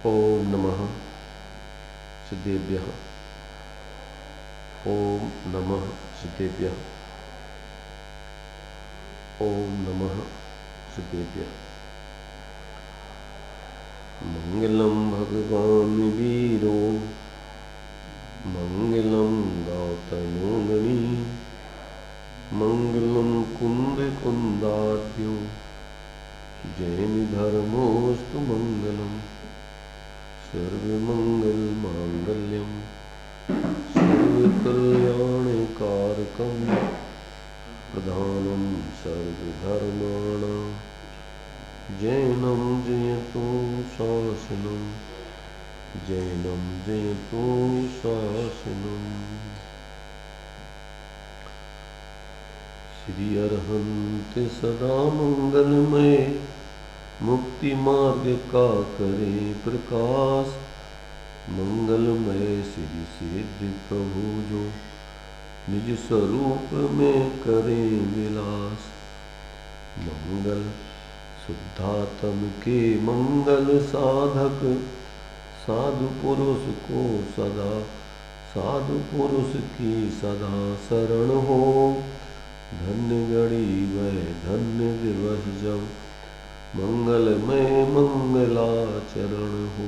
ओम नमः सिद्धेभ्यः। ओम नमः सिद्धेभ्यः। ओम नमः सिद्धेभ्यः। मंगलम भगवान वीरो मंगलम गौतमो गणी मंगलम कुंद कुंदाढ्यो जैन धर्मोस्तु मंगलम सर्वमंगल मांगल्यम सर्वकल्याणकारकं प्रधानं सर्वधर्माणां जैनं जयतु शासनं जैनं जयतु शासनम्। श्री अरहंत सदा मंगलमय मुक्ति मार्ग का करे प्रकाश मंगलमय श्री सिद्ध प्रभु जो निज स्वरूप में करे विलास। मंगल शुद्धात्म के मंगल साधक साधु पुरुष को सदा साधु पुरुष की सदा शरण हो। धन्य घड़ी वह धन्य दिवस जब मंगलमय मंगलाचरण हो।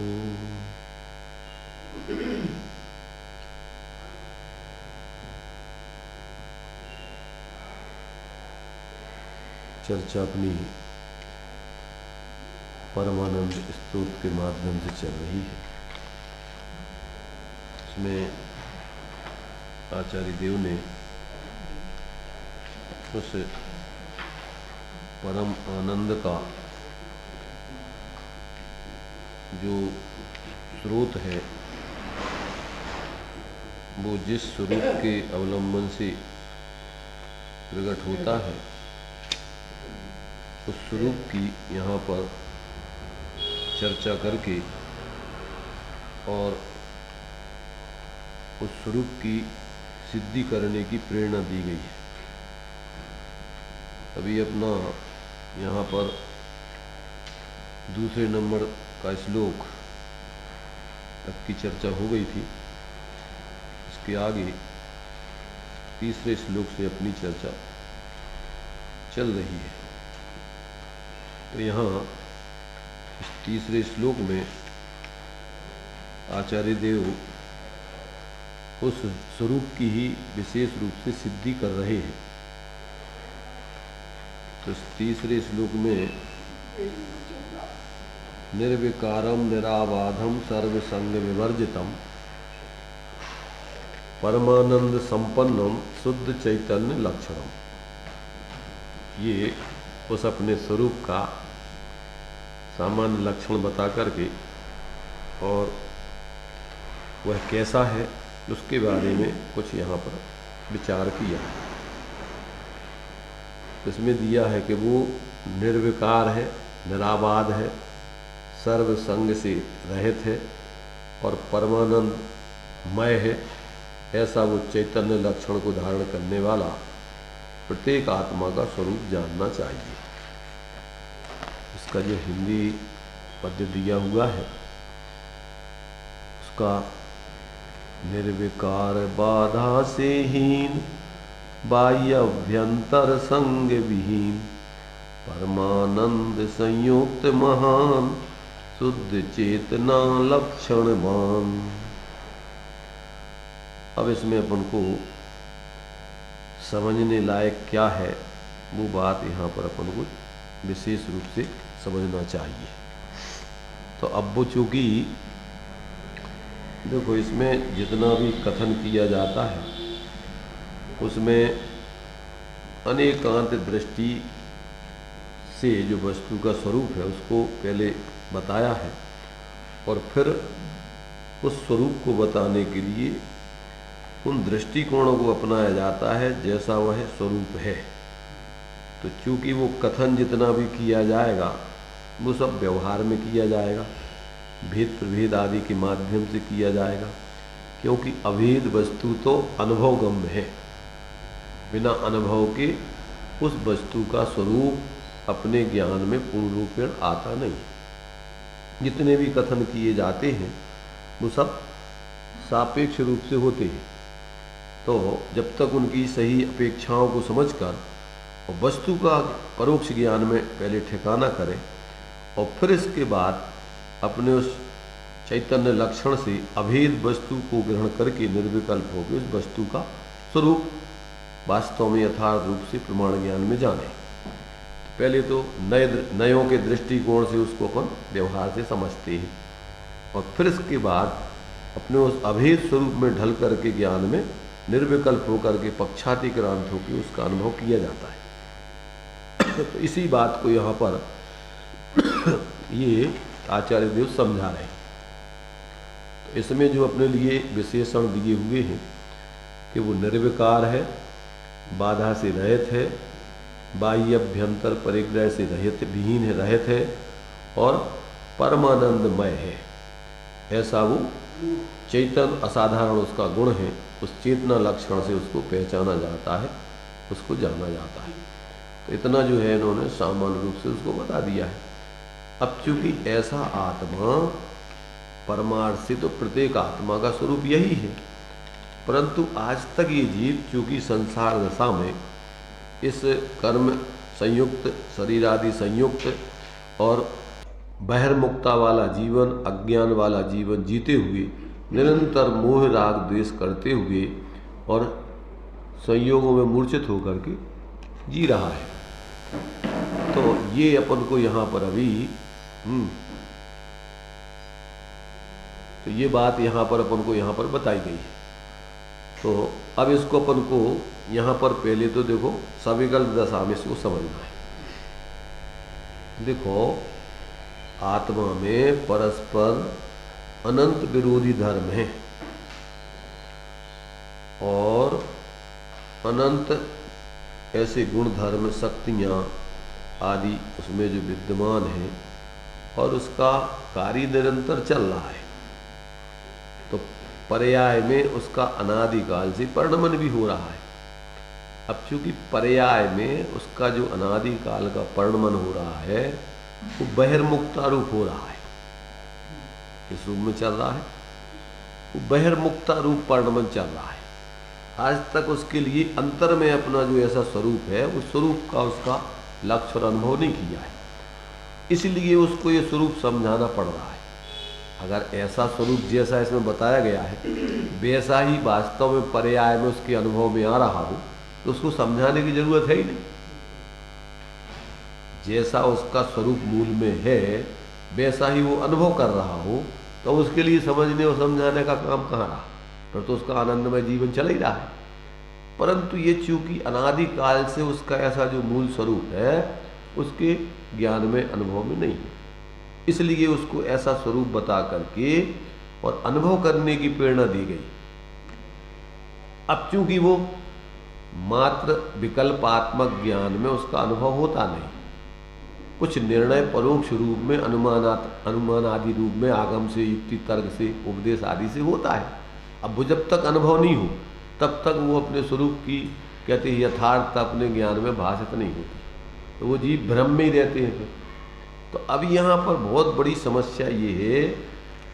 चर्चा अपनी परमानंद स्तोत्र के माध्यम से चल रही है। इसमें आचार्य देव ने उस परम आनंद का जो स्रोत है वो जिस स्वरूप के अवलंबन से प्रकट होता है उस स्वरूप की यहाँ पर चर्चा करके और उस स्वरूप की सिद्धि करने की प्रेरणा दी गई है। अभी अपना यहाँ पर दूसरे नंबर का श्लोक तक की चर्चा हो गई थी। इसके आगे तीसरे श्लोक से अपनी चर्चा चल रही है। तो यहाँ इस तीसरे श्लोक में आचार्य देव उस स्वरूप की ही विशेष रूप से सिद्धि कर रहे हैं। तो इस तीसरे श्लोक में निर्विकारम निराबाधम सर्वसंग विवर्जितम परमानंद संपन्नम शुद्ध चैतन्य लक्षणम, ये उस अपने स्वरूप का सामान्य लक्षण बता करके और वह कैसा है उसके बारे में कुछ यहाँ पर विचार किया है। इसमें दिया है कि वो निर्विकार है, निराबाध है, सर्व संग से रहित है और परमानंदमय है। ऐसा वो चैतन्य लक्षण को धारण करने वाला प्रत्येक आत्मा का स्वरूप जानना चाहिए। इसका जो हिंदी पद्य दिया हुआ है उसका निर्विकार बाधा से हीन बाह्य अभ्यंतर संग विहीन परमानंद संयुक्त महान शुद्ध चेतना लक्षणवान। अब इसमें अपन को समझने लायक क्या है वो बात यहाँ पर अपन को विशेष रूप से समझना चाहिए। तो अब वो चूँकि देखो इसमें जितना भी कथन किया जाता है उसमें अनेकांत दृष्टि से जो वस्तु का स्वरूप है उसको पहले बताया है और फिर उस स्वरूप को बताने के लिए उन दृष्टिकोणों को अपनाया जाता है जैसा वह स्वरूप है। तो चूँकि वो कथन जितना भी किया जाएगा वो सब व्यवहार में किया जाएगा, भेद प्रभेद आदि के माध्यम से किया जाएगा, क्योंकि अभेद वस्तु तो अनुभवगम्य है। बिना अनुभव के उस वस्तु का स्वरूप अपने ज्ञान में पूर्ण रूपेण आता नहीं। जितने भी कथन किए जाते हैं वो सब सापेक्ष रूप से होते हैं। तो जब तक उनकी सही अपेक्षाओं को समझकर और वस्तु का परोक्ष ज्ञान में पहले ठिकाना करें और फिर इसके बाद अपने उस चैतन्य लक्षण से अभेद वस्तु को ग्रहण करके निर्विकल्प होकर उस वस्तु का स्वरूप वास्तव में यथार्थ रूप से प्रमाण ज्ञान में जाने। तो पहले तो नयों के दृष्टिकोण से उसको अपन व्यवहार से समझते हैं और फिर इसके बाद अपने उस अभेद स्वरूप में ढल करके ज्ञान में निर्विकल्प होकर के पक्षातिक्रांत होकर उसका अनुभव किया जाता है। तो इसी बात को यहाँ पर ये आचार्य देव समझा रहे हैं। तो इसमें जो अपने लिए विशेषण दिए हुए हैं कि वो निर्विकार है, बाधा से रहित है, बाह्य अभ्यंतर परिग्रह से रहित विहीन है, रहित है और परमानंदमय है। ऐसा वो चैतन्य असाधारण उसका गुण है। उस चेतना लक्षण से उसको पहचाना जाता है, उसको जाना जाता है। तो इतना जो है इन्होंने सामान्य रूप से उसको बता दिया है। अब चूंकि ऐसा आत्मा परमार्थ से तो प्रत्येक आत्मा का स्वरूप यही है, परंतु आज तक ये जीव चूंकि संसार दशा में इस कर्म संयुक्त शरीर आदि संयुक्त और बहिर्मुक्ता वाला जीवन, अज्ञान वाला जीवन जीते हुए निरंतर मोह राग द्वेष करते हुए और संयोगों में मूर्छित होकर के जी रहा है। तो ये अपन को यहाँ पर अभी तो ये बात यहाँ पर अपन को यहाँ पर बताई गई है। तो अब इसको अपन को यहाँ पर पहले तो देखो सविकल्प दशा में इसको समझना है। देखो आत्मा में परस्पर अनंत विरोधी धर्म है और अनंत ऐसे गुण धर्म शक्तियाँ आदि उसमें जो विद्यमान है और उसका कार्य निरंतर चल रहा है। तो पर्याय में उसका अनादिकाल से परिणमन भी हो रहा है। अब चूंकि पर्याय में उसका जो अनादिकाल का परिणमन हो रहा है वो बहिर्मुक्ता रूप हो रहा है। किस रूप में चल रहा है? वो बहिर्मुक्ता रूप परिणमन चल रहा है। आज तक उसके लिए अंतर में अपना जो ऐसा स्वरूप है उस स्वरूप का उसका लक्ष्य और अनुभव नहीं किया है, इसलिए उसको ये स्वरूप समझाना पड़ रहा है। अगर ऐसा स्वरूप जैसा इसमें बताया गया है वैसा ही वास्तव में पर्याय में उसके अनुभव में आ रहा हो तो उसको समझाने की जरूरत है ही नहीं। जैसा उसका स्वरूप मूल में है वैसा ही वो अनुभव कर रहा हो तो उसके लिए समझने और समझाने का काम कहाँ रहा? पर तो उसका आनंदमय जीवन चल ही रहा है। परंतु ये चूंकि अनादिकाल से उसका ऐसा जो मूल स्वरूप है उसके ज्ञान में अनुभव में नहीं है, इसलिए उसको ऐसा स्वरूप बता करके और अनुभव करने की प्रेरणा दी गई। अब चूंकि वो मात्र विकल्पात्मक ज्ञान में उसका अनुभव होता नहीं, कुछ निर्णय परोक्ष रूप में अनुमान आदि रूप में आगम से, युक्ति, तर्क से, उपदेश आदि से होता है। अब वो जब तक अनुभव नहीं हो तब तक वो अपने स्वरूप की कहते हैं यथार्थ अपने ज्ञान में भाषित नहीं होती, तो वो जीव भ्रम में ही रहते हैं फिर। तो अब यहाँ पर बहुत बड़ी समस्या ये है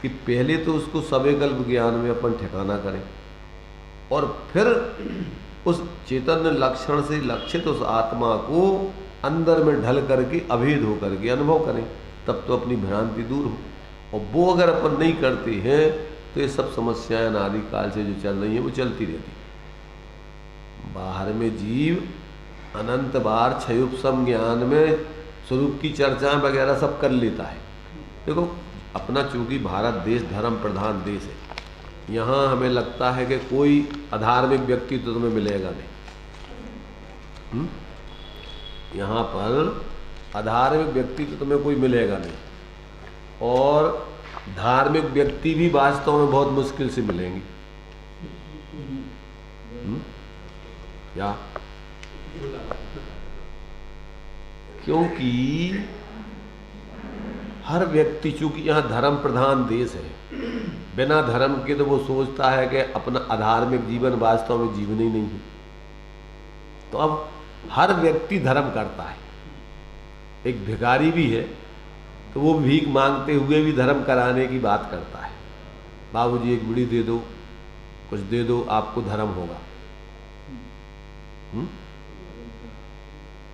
कि पहले तो उसको सविकल्प ज्ञान में अपन ठिकाना करें और फिर उस चैतन्य लक्षण से लक्षित उस आत्मा को अंदर में ढल करके अभेद होकर के अनुभव करें, तब तो अपनी भ्रांति दूर हो। और वो अगर अपन नहीं करते हैं तो ये सब समस्याएं अनादिकाल से जो चल रही हैं वो चलती रहती। बाहर में जीव अनंत बार क्षयोपम ज्ञान में स्वरूप की चर्चाएं वगैरह सब कर लेता है। देखो अपना चूंकि भारत देश धर्म प्रधान देश है, यहाँ हमें लगता है कि कोई अधार्मिक व्यक्ति तो तुम्हें मिलेगा नहीं। यहाँ पर अधार्मिक व्यक्ति तो तुम्हें कोई मिलेगा नहीं और धार्मिक व्यक्ति भी वास्तव में बहुत मुश्किल से मिलेंगे। या क्योंकि हर व्यक्ति चूंकि यहाँ धर्म प्रधान देश है, बिना धर्म के तो वो सोचता है कि अपना अधार्मिक जीवन वास्तव में जीवन ही नहीं है। तो अब हर व्यक्ति धर्म करता है। एक भिखारी भी है तो वो भीख मांगते हुए भी धर्म कराने की बात करता है। बाबूजी एक बीड़ी दे दो, कुछ दे दो, आपको धर्म होगा।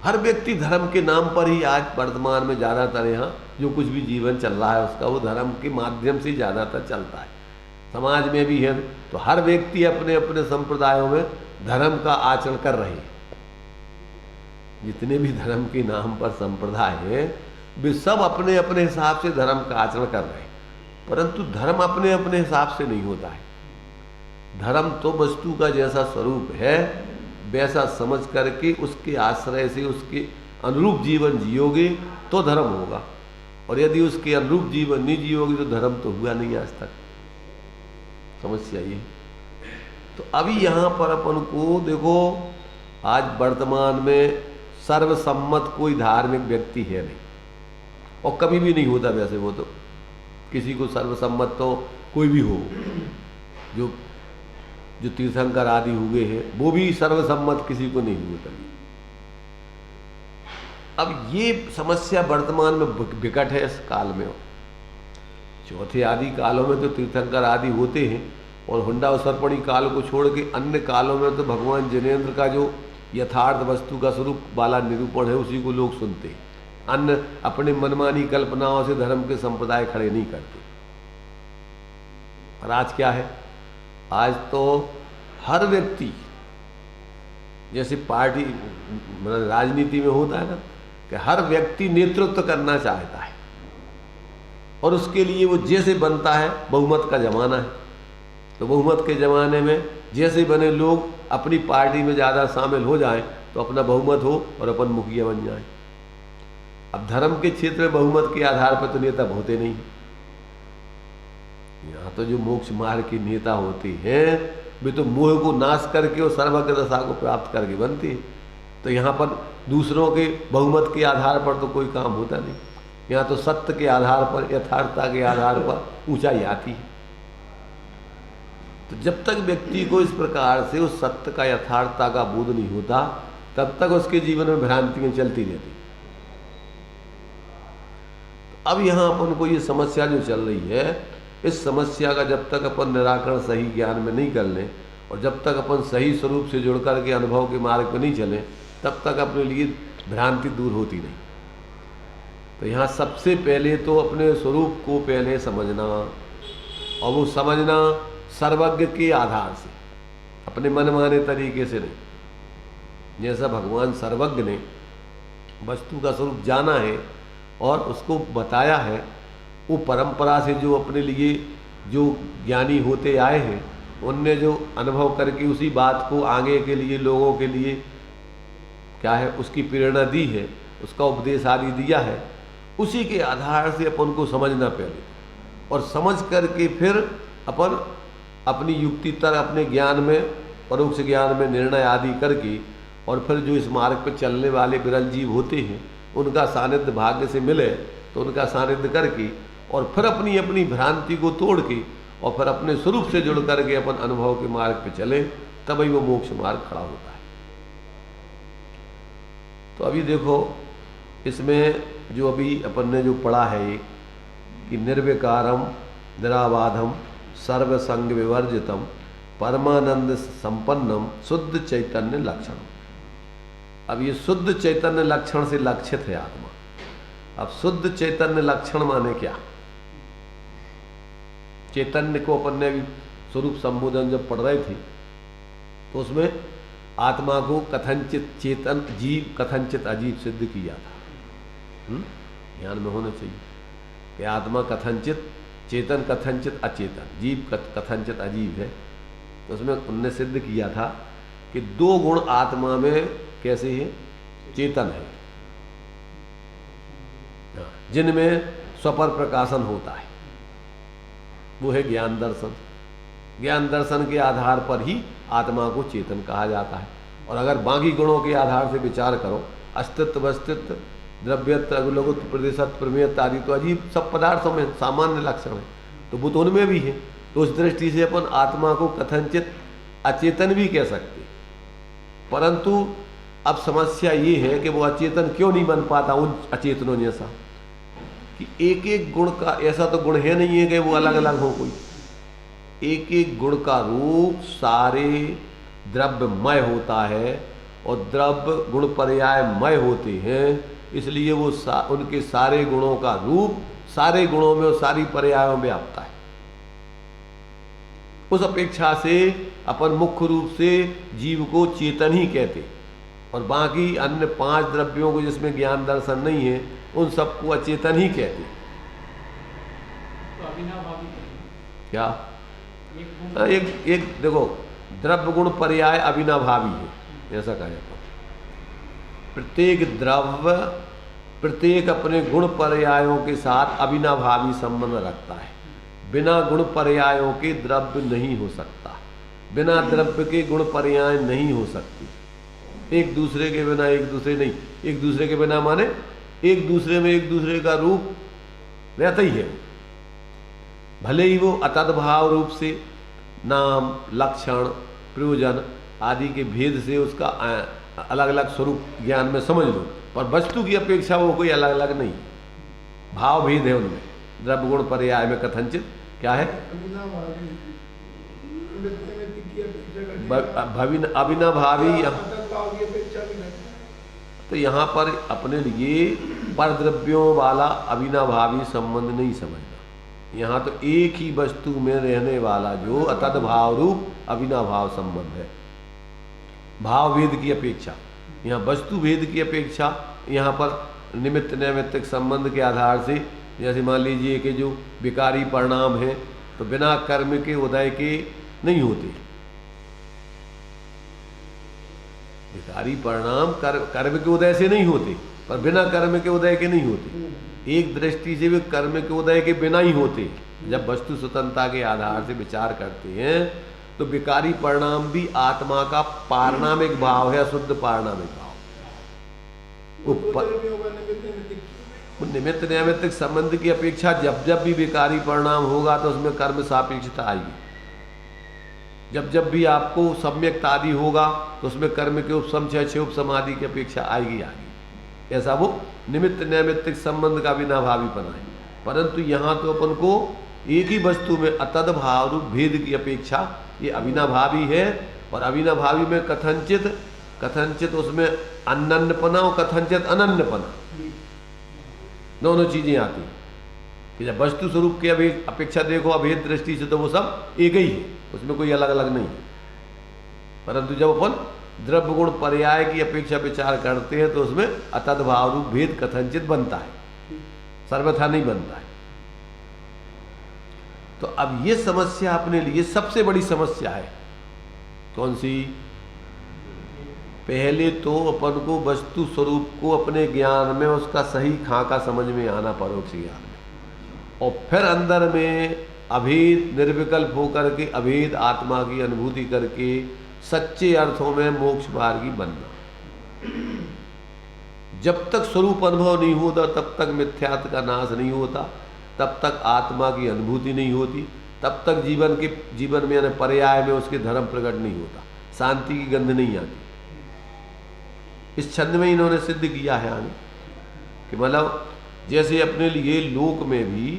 हर व्यक्ति धर्म के नाम पर ही आज वर्तमान में ज़्यादातर यहाँ जो कुछ भी जीवन चल रहा है उसका वो धर्म के माध्यम से ज़्यादातर चलता है। समाज में भी है तो हर व्यक्ति अपने अपने संप्रदायों में धर्म का आचरण कर रहे हैं। जितने भी धर्म के नाम पर संप्रदाय हैं वे सब अपने अपने हिसाब से धर्म का आचरण कर रहे हैं, परंतु धर्म अपने अपने हिसाब से नहीं होता है। धर्म तो वस्तु का जैसा स्वरूप है वैसा समझ करके उसके आश्रय से उसके अनुरूप जीवन जियोगे तो धर्म होगा, और यदि उसके अनुरूप जीवन नहीं जियोगे तो धर्म तो हुआ नहीं आज तक। समस्या ये। तो अभी यहाँ पर अपन को देखो, आज वर्तमान में सर्वसम्मत कोई धार्मिक व्यक्ति है नहीं, और कभी भी नहीं होता। वैसे वो तो किसी को सर्वसम्मत तो कोई भी हो, जो तीर्थंकर आदि हुए हैं वो भी सर्वसम्मत किसी को नहीं हुए कभी। अब ये समस्या वर्तमान में विकट है इस काल में। चौथे आदि कालों में तो तीर्थंकर आदि होते हैं, और हुंडा और सर्पणी काल को छोड़ के अन्य कालों में तो भगवान जिनेंद्र का जो यथार्थ वस्तु का स्वरूप वाला निरूपण है उसी को लोग सुनते हैं। अन्य अपने मनमानी कल्पनाओं से धर्म के संप्रदाय खड़े नहीं करते। और आज क्या है, आज तो हर व्यक्ति, जैसे पार्टी मतलब राजनीति में होता है ना कि हर व्यक्ति नेतृत्व करना चाहता है, और उसके लिए वो जैसे बनता है, बहुमत का जमाना है तो बहुमत के ज़माने में जैसे बने लोग अपनी पार्टी में ज़्यादा शामिल हो जाएं तो अपना बहुमत हो और अपन मुखिया बन जाएं। अब धर्म के क्षेत्र में बहुमत के आधार पर तो नेता होते नहीं। यहाँ तो जो मोक्ष मार्ग के नेता होते हैं वे तो मोह को नाश करके और सर्वज्ञ दशा को प्राप्त करके बनते हैं। तो यहाँ पर दूसरों के बहुमत के आधार पर तो कोई काम होता नहीं। यहाँ तो सत्य के आधार पर, यथार्थता के आधार पर ऊंचाई आती है। तो जब तक व्यक्ति को इस प्रकार से उस सत्य का, यथार्थता का बोध नहीं होता तब तक उसके जीवन में भ्रांतियाँ चलती रहती। तो अब यहाँ अपन को ये समस्या जो चल रही है, इस समस्या का जब तक अपन निराकरण सही ज्ञान में नहीं कर लें और जब तक अपन सही स्वरूप से जुड़ कर के अनुभव के मार्ग पर नहीं चलें तब तक अपने लिए भ्रांति दूर होती नहीं। तो यहाँ सबसे पहले तो अपने स्वरूप को पहले समझना, और वो समझना सर्वज्ञ के आधार से, अपने मनमाने तरीके से नहीं। जैसा भगवान सर्वज्ञ ने वस्तु का स्वरूप जाना है और उसको बताया है, वो परंपरा से जो अपने लिए जो ज्ञानी होते आए हैं उनने जो अनुभव करके उसी बात को आगे के लिए लोगों के लिए क्या है उसकी प्रेरणा दी है, उसका उपदेश आदि दिया है, उसी के आधार से अपन को समझना पहले, और समझ करके फिर अपन अपनी युक्ति तर अपने ज्ञान में, परोक्ष ज्ञान में निर्णय आदि करके, और फिर जो इस मार्ग पर चलने वाले विरल जीव होते हैं उनका सानिध्य भाग्य से मिले तो उनका सानिध्य करके, और फिर अपनी अपनी भ्रांति को तोड़ के और फिर अपने स्वरूप से जुड़ करके अपन अनुभव के मार्ग पे चले, तभी वो मोक्ष मार्ग खड़ा होता है। तो अभी देखो इसमें जो अभी अपन ने जो पढ़ा है कि निर्विकारम निराबाधम सर्वसंग विवर्जितम परमानंद संपन्नम शुद्ध चैतन्य लक्षण। अब ये शुद्ध चैतन्य लक्षण से लक्षित है आत्मा। अब शुद्ध चैतन्य लक्षण माने क्या? चैतन्य को अपन ने भी स्वरूप संबोधन जब पढ़ रहे थे तो उसमें आत्मा को कथनचित चेतन जीव कथनचित अजीब सिद्ध किया था। ध्यान में होना चाहिए कि आत्मा कथनचित चेतन, कथनचित अचेतन, जीव कथनचित अजीब है। तो उसमें उनने सिद्ध किया था कि दो गुण आत्मा में कैसे है, चेतन है, जिनमें स्वपर प्रकाशन होता है, वो है ज्ञान दर्शन। ज्ञान दर्शन के आधार पर ही आत्मा को चेतन कहा जाता है। और अगर बाकी गुणों के आधार से विचार करो, अस्तित्व अस्तित्व द्रव्यत्व अगुलगुत्व प्रदेशत्व प्रमेयत्व आदि तो अजीब सब पदार्थों में सामान्य लक्षण है, तो वो तो उनमें भी है। तो उस दृष्टि से अपन आत्मा को कथनचित अचेतन भी कह सकते। परंतु अब समस्या ये है कि वो अचेतन क्यों नहीं बन पाता उन अचेतनों जैसा? कि एक एक गुण का, ऐसा तो गुण है नहीं है कि वो अलग अलग हो कोई, एक एक गुण का रूप सारे द्रव्यमय होता है और द्रव्य गुण पर्यायमय होते हैं, इसलिए वो उनके सारे गुणों का रूप सारे गुणों में और सारी पर्यायों में व्याप्त है। उस अपेक्षा से अपन मुख्य रूप से जीव को चेतन ही कहते, और बाकी अन्य 5 द्रव्यों को जिसमें ज्ञान दर्शन नहीं है उन सबको अचेतन ही कहते। क्या एक देखो, द्रव्य गुण पर्याय अविनाभावी है, ऐसा कहा जाता है। प्रत्येक द्रव्य प्रत्येक अपने गुण पर्यायों के साथ अविनाभावी संबंध रखता है। बिना गुण पर्यायों के द्रव्य नहीं हो सकता, बिना द्रव्य के गुण पर्याय नहीं हो सकती। एक दूसरे के बिना एक दूसरे नहीं, एक दूसरे के बिना माने एक दूसरे में एक दूसरे का रूप रहता ही है, भले ही वो अतद्भाव रूप से नाम लक्षण प्रयोजन आदि के भेद से उसका अलग अलग स्वरूप ज्ञान में समझ लो, पर वस्तु की अपेक्षा वो कोई अलग अलग नहीं, भाव भेद है उनमें। द्रव्य गुण पर्याय में कथनचित क्या है, अविनाभावी। तो यहाँ पर अपने लिए परद्रव्यों वाला अविनाभावी संबंध नहीं समझना, यहाँ तो एक ही वस्तु में रहने वाला जो अतद्भाव रूप अविनाभाव संबंध है। भाव भेद की अपेक्षा, यहाँ वस्तु भेद की अपेक्षा, यहाँ पर निमित्त नैमित्तिक संबंध के आधार से, जैसे मान लीजिए कि जो विकारी परिणाम है तो बिना कर्म के उदय के नहीं होते, विकारी परिणाम कर्म के उदय से नहीं होते, पर बिना कर्म के उदय के नहीं होते। एक दृष्टि से वे कर्म के उदय के बिना ही होते। जब वस्तु स्वतंत्रता के आधार से विचार करते हैं तो विकारी परिणाम भी आत्मा का पारणामिक भाव है, शुद्ध पारणामिक भाव। निमित्त नैमित्तिक संबंध की अपेक्षा जब जब भी विकारी परिणाम होगा तो उसमें कर्म सापेक्षता आएगी। जब जब भी आपको सम्यक आदि होगा तो उसमें कर्म के उपसम छह उपसमादि की अपेक्षा आएगी। ऐसा वो निमित्त नैमित्तिक संबंध का अविनाभावीपना है। परंतु यहाँ तो अपन को एक ही वस्तु में अतद्भाव रूप भेद की अपेक्षा ये अविनाभावी है, और अविनाभावी में कथनचित उसमें अनन्यपना और कथनचित अनन्यपना दोनों चीजें आती हैं कि जब वस्तु स्वरूप के अभी अपेक्षा देखो अभेद दृष्टि से तो वो सब एक ही है, उसमें कोई अलग अलग नहीं है। परंतु जब अपन द्रव्य गुण पर्याय की अपेक्षा विचार करते हैं तो उसमें अतद्भाव रूप भेद कथनचित बनता है, सर्वथा नहीं बनता है। तो अब ये समस्या अपने लिए सबसे बड़ी समस्या है। कौन सी? पहले तो अपन को वस्तु स्वरूप को अपने ज्ञान में उसका सही खाका समझ में आना, परोक्ष ज्ञान में, और फिर अंदर में अभेद निर्विकल्प होकर के अभेद आत्मा की अनुभूति करके सच्चे अर्थों में मोक्ष मार्गी बनना। जब तक स्वरूप अनुभव नहीं होता तब तक मिथ्यात्व का नाश नहीं होता, तब तक आत्मा की अनुभूति नहीं होती, तब तक जीवन में यानी पर्याय में उसके धर्म प्रकट नहीं होता, शांति की गंध नहीं आती। इस छंद में इन्होंने सिद्ध किया है आगे कि मतलब जैसे अपने लिए लोक में भी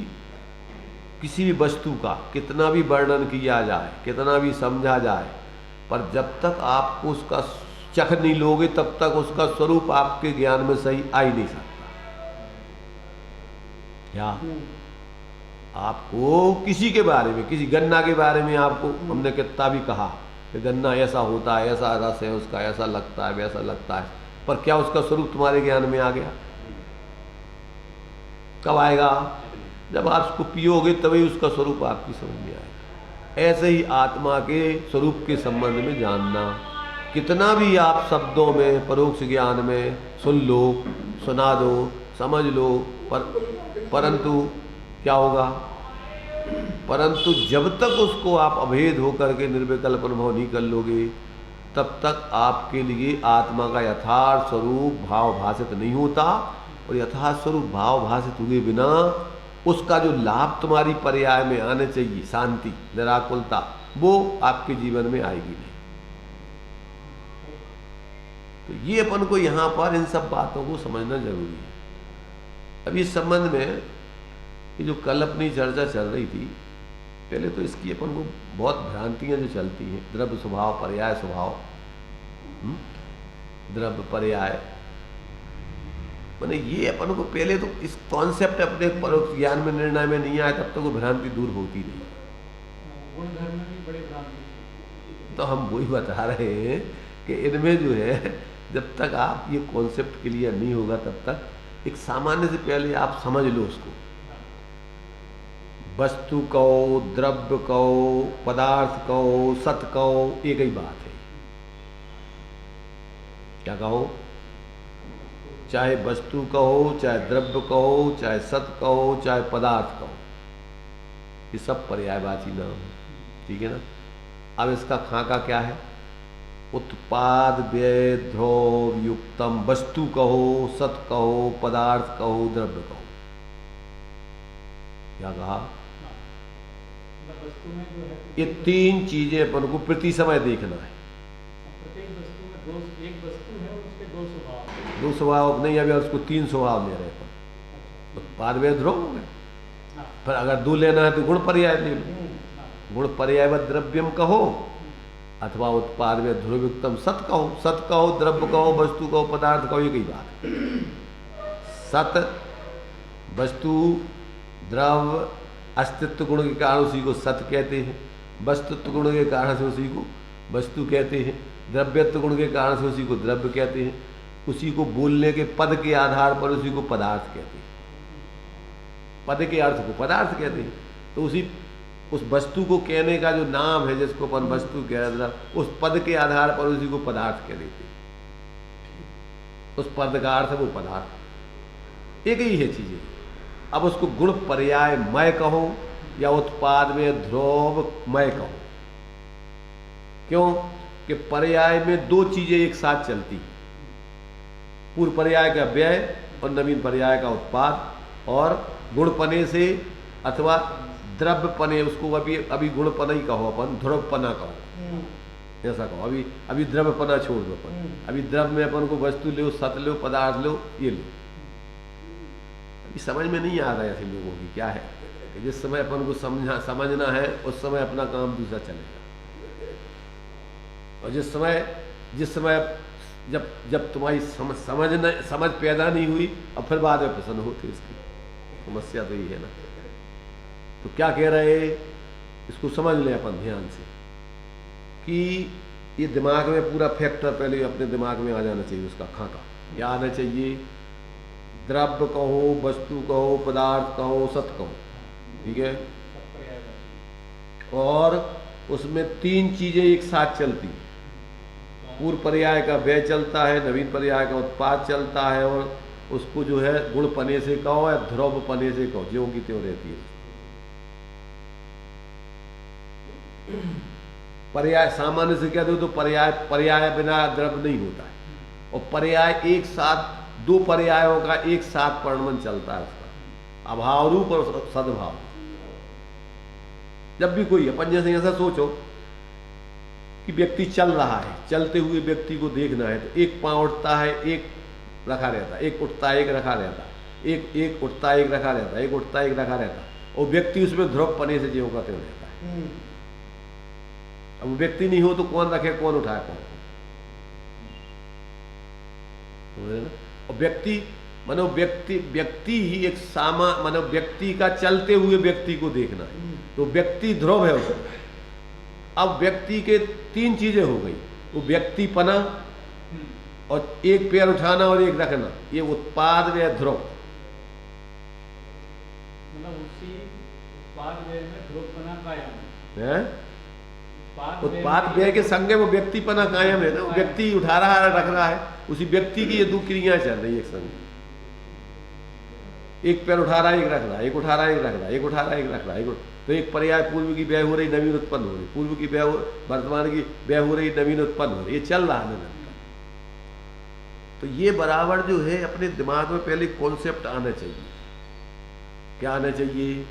किसी भी वस्तु का कितना भी वर्णन किया जाए, कितना भी समझा जाए, पर जब तक आपको उसका चख नहीं लोगे तब तक उसका स्वरूप आपके ज्ञान में सही आ ही नहीं सकता। क्या आपको किसी के बारे में, किसी गन्ना के बारे में आपको हमने कितना भी कहा कि गन्ना ऐसा होता है, ऐसा रस है उसका, ऐसा लगता है, वैसा लगता है, पर क्या उसका स्वरूप तुम्हारे ज्ञान में आ गया? कब आएगा? जब आप उसको पियोगे तभी उसका स्वरूप आपकी समझ में आएगा। ऐसे ही आत्मा के स्वरूप के संबंध में जानना, कितना भी आप शब्दों में परोक्ष ज्ञान में सुन लो, सुना दो, समझ लो, परंतु क्या होगा? परंतु जब तक उसको आप अभेद होकर के निर्विकल्प अनुभव नहीं कर लोगे तब तक आपके लिए आत्मा का यथार्थ स्वरूप भाव भाषित नहीं होता, और यथार्थ स्वरूप भाव भाषित हुए बिना उसका जो लाभ तुम्हारी पर्याय में आने चाहिए, शांति निराकुलता, वो आपके जीवन में आएगी नहीं। तो ये अपन को यहाँ पर इन सब बातों को समझना जरूरी है। अब इस संबंध में कि जो कल अपनी चर्चा चल रही थी, पहले तो इसकी अपन को बहुत भ्रांतियां जो चलती हैं, द्रव्य स्वभाव, पर्याय स्वभाव, द्रव्य पर्याय, मैंने ये अपन को पहले तो इस कॉन्सेप्ट अपने परोक्ष ज्ञान में, निर्णय में नहीं आया, तब तक वो भ्रांति दूर होती नहीं। गुणधर्म में भी बड़ी भ्रांति। तो हम वही बता रहे हैं कि इनमें जो है, जब तक आप ये कॉन्सेप्ट क्लियर नहीं होगा, तब तक एक सामान्य से पहले आप समझ लो उसको। वस्तु कहो, द्रव्य कहो, पदार्थ कहो, सत कहो, एक ही बात है। क्या कहो? चाहे वस्तु कहो, चाहे द्रव्य कहो, चाहे सत कहो, चाहे पदार्थ कहो, ये सब पर्यायवाची नाम है। ठीक है ना? अब इसका खाका क्या है? उत्पाद व्यय ध्रुव युक्तम। वस्तु कहो, सत कहो, पदार्थ कहो, द्रव्य कहो। क्या कहा? वस्तु में जो है ये तीन चीजें अपन को प्रति समय देखना है। प्रत्येक वस्तु में एक वस्तु है और उसके दो स्वभाव। दो स्वभाव नहीं, अभी उसको तीन स्वभाव ले रहे हैं। उत्पाद व्यय ध्रुव हो गए, पर अगर दो लेना है तो गुण पर्याय ले लो। गुण पर्यायवत द्रव्यम कहो अथवा उत्पाद व्यय ध्रुव युक्तम सत कहो। सत कहो, द्रव्य कहो, वस्तु कहो, पदार्थ कहो, ये कई बात है। सत, वस्तु, द्रव्य, अस्तित्व गुण के कारण उसी को सत कहते हैं। वस्तुत्व गुण के कारण से उसी को वस्तु कहते हैं। द्रव्यत्व गुण के कारण से उसी को द्रव्य कहते हैं। उसी को बोलने के पद के आधार पर उसी को पदार्थ कहते हैं। पद के अर्थ को पदार्थ कहते हैं। तो उस वस्तु को कहने का जो नाम है, जिसको अपन वस्तु कह रहे हैं, उस पद के आधार पर उसी को पदार्थ कह देते हैं। उस पद का अर्थ है वो पदार्थ। एक ही है चीजें। अब उसको गुण पर्याय मय कहो या उत्पाद में ध्रुव मय कहो। क्यों? कि पर्याय में दो चीजें एक साथ चलती हैं। पूर्व पर्याय का व्यय और नवीन पर्याय का उत्पाद। और गुण पने से अथवा द्रव्य पने, उसको अभी गुण पना ही कहो, अपन ध्रुव पना कहो, ऐसा कहो। अभी द्रव्य पना छोड़ दो अपन। अभी द्रव्य में अपन को वस्तु लो, सत लो, पदार्थ लो, ये लो। अभी समझ में नहीं आ रहा है ऐसे लोगों की क्या है कि जिस समय अपन को समझना है उस समय अपना काम दूसरा चलेगा, और जिस समय जब तुम्हारी समझ पैदा नहीं हुई, अब फिर बाद में प्रसन्न होते। इसकी समस्या तो यही है ना। तो क्या कह रहे, इसको समझ लें अपन ध्यान से कि ये दिमाग में पूरा फैक्टर पहले अपने दिमाग में आ जाना चाहिए। उसका खाका क्या आना चाहिए? द्रव्य कहो, वस्तु कहो, पदार्थ कहो, सत कहो। ठीक है? और उसमें तीन चीजें एक साथ चलती हैं। पूर्व पर्याय का व्यय चलता है, नवीन पर्याय का उत्पाद चलता है, और उसको जो है गुण पने से कहो या ध्रुव पने से कहो, ज्यों की त्यों रहती है। पर्याय सामान्य से कह दो तो पर्याय बिना द्रव्य नहीं होता है। और पर्याय एक साथ, दो पर्यायों का एक साथ वर्णन चलता है उसका, अभाव रूप और सद्भाव। जब भी कोई अपन जैसे ऐसा सोचो कि व्यक्ति चल रहा है, चलते हुए व्यक्ति को देखना है, तो एक पांव उठता है, एक रखा रहता है, एक उठता है, एक रखा रहता है, एक उठता है, एक रखा रहता है, एक उठता है, एक रखा रहता है, और व्यक्ति उसमें ध्रुव पने से ज्यों का त्यों रहता है। अब व्यक्ति नहीं हो तो कौन रखे, कौन उठाए, कौन? और व्यक्ति मानो व्यक्ति ही एक मानो व्यक्ति का चलते हुए व्यक्ति को देखना है, तो व्यक्ति ध्रुव है उसमें। अब व्यक्ति के तीन चीजें हो गई, वो व्यक्तिपना और एक पैर उठाना और एक रखना, ये उत्पाद व ध्रुव। मतलब उसी उत्पाद व्यय में ध्रुवपना कायम है। उत्पाद व्यय के संगे वो व्यक्तिपना कायम है ना। वो व्यक्ति उठा रहा है, रख रहा है, उसी व्यक्ति की ये दो क्रियाएं चल रही है एक संग। एक पैर उठा रहा है, एक रख रहा है, एक उठा रहा है, एक रख रहा है, एक उठा रहा है, एक रख रहा है। तो एक पर्याय पूर्व की व्यय हो रही, नवीन उत्पन्न हो रही, पूर्व की व्यय वर्तमान की व्यय हो रही, नवीन उत्पन्न हो रही, ये चल रहा है निरंतर। तो ये बराबर जो है अपने दिमाग में पहले कॉन्सेप्ट आना चाहिए। क्या आना चाहिए?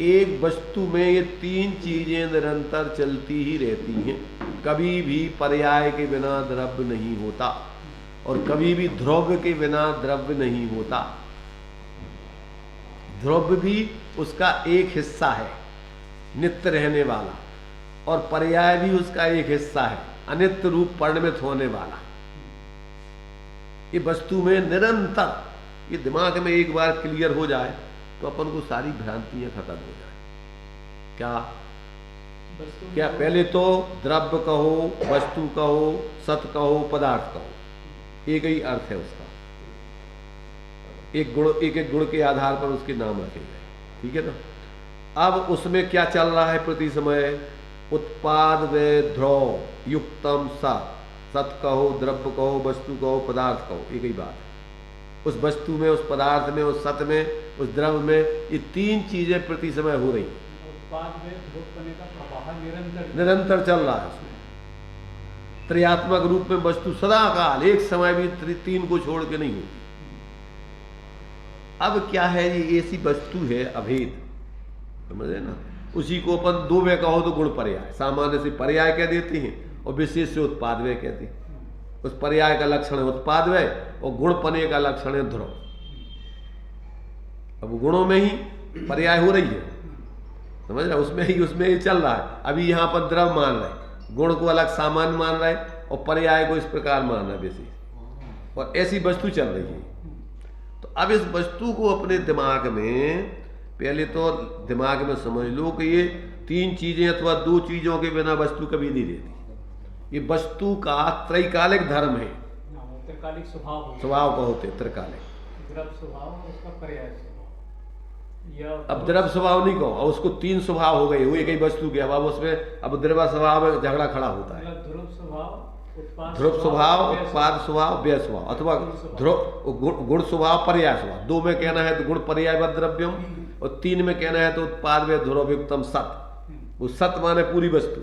एक वस्तु में ये तीन चीजें निरंतर चलती ही रहती हैं। कभी भी पर्याय के बिना द्रव्य नहीं होता, और कभी भी ध्रुव के बिना द्रव्य नहीं होता। ध्रुव भी उसका एक हिस्सा है, नित्य रहने वाला, और पर्याय भी उसका एक हिस्सा है, अनित्य रूप परिणमित होने वाला। ये वस्तु में निरंतर, ये दिमाग में एक बार क्लियर हो जाए तो अपन को सारी भ्रांतियां खत्म हो जाए। क्या पहले तो द्रव्य कहो, वस्तु कहो, सत कहो, पदार्थ कहो, एक ही अर्थ है उसका, एक एक गुण के आधार पर उसके नाम रखे गए, ठीक है ना। अब उसमें क्या चल रहा है प्रति समय, उत्पाद व ध्रुव युक्तम सत, सत कहो, द्रव्य कहो, वस्तु कहो, पदार्थ कहो, एक ही बात है। उस वस्तु में, उस पदार्थ में, उस सत में, उस द्रव्य में, ये तीन चीजें प्रति समय हो रही। उत्पाद में ध्रुव का प्रवाह निरंतर चल रहा है उसमें। त्रयात्मक रूप में वस्तु सदा काल, एक समय भी तीन को छोड़ के नहीं होती। अब क्या है, ये ऐसी वस्तु है अभेद, समझे ना। उसी को अपन दो में कहो तो गुण पर्याय, सामान्य से पर्याय कह देते हैं और विशेष से उत्पादव्यय कहते हैं। उस पर्याय का लक्षण है उत्पादव्यय और गुण पने का लक्षण है ध्रुव। अब गुणों में ही पर्याय हो रही है, समझ रहे, उसमें ही चल रहा है। अभी यहां पर द्रव मान रहे, गुण को अलग सामान्य मान रहे और पर्याय को इस प्रकार मान रहे विशेष, और ऐसी वस्तु चल रही है। तो अब इस वस्तु को अपने दिमाग में, पहले तो दिमाग में समझ लो कि ये तीन चीजें अथवा दो चीजों के बिना वस्तु कभी नहीं रहती। ये वस्तु का त्रैकालिक धर्म है, त्रैकालिक स्वभाव का होते त्रैकालिक, द्रव स्वभाव और उसका पर्याय स्वभाव। अब द्रव स्वभाव नहीं कहो, और उसको तीन स्वभाव हो गए, वो एक ही वस्तु के। अब उसमें अब द्रव स्वभाव में झगड़ा खड़ा होता है। ध्रुव स्वभाव, उत्पाद स्वभाव, व्यय स्वभाव, अथवा ध्रुव गुण स्वभाव, पर्याय स्वभाव। दो में कहना है तो गुण पर्याय द्रव्यम, और तीन में कहना है तो उत्पाद व्यय ध्रुव युक्तम सत। वो सत माने पूरी वस्तु।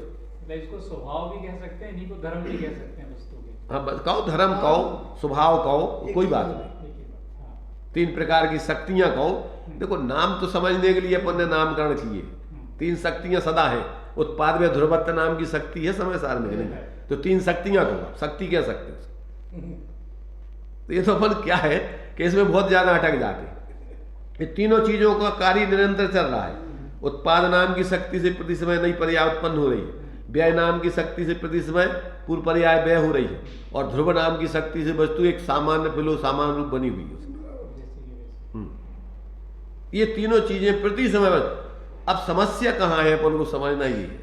इसको स्वभाव भी कह सकते हैं, इन्हीं को धर्म भी कह सकते हैं वस्तु के। हाँ, बस कहो, धर्म कहो, स्वभाव कहो, कोई बात नहीं। तीन प्रकार की शक्तियां कहो। देखो, नाम तो समझने के लिए अपन ने नामकरण किए। तीन शक्तियां सदा है। उत्पाद में ध्रुवत्व नाम की शक्ति है समय सार में, नहीं तो तीन शक्तियां कहो, शक्ति कह सकते हो। तो ये तो अपन क्या है कि इसमें बहुत ज्यादा अटक जाते। ये तीनों चीजों का कार्य निरंतर चल रहा है। उत्पाद नाम की शक्ति से प्रति समय नई पर्याय उत्पन्न हो रही है। व्यय नाम की शक्ति से प्रति समय पूर्व पर्याय व्यय हो रही है, और ध्रुव नाम की शक्ति से वस्तु एक सामान्य फिलो सामान्य रूप बनी हुई है। ये तीनों चीजें प्रति समय। अब समस्या कहाँ है, अपन को समझना ही है।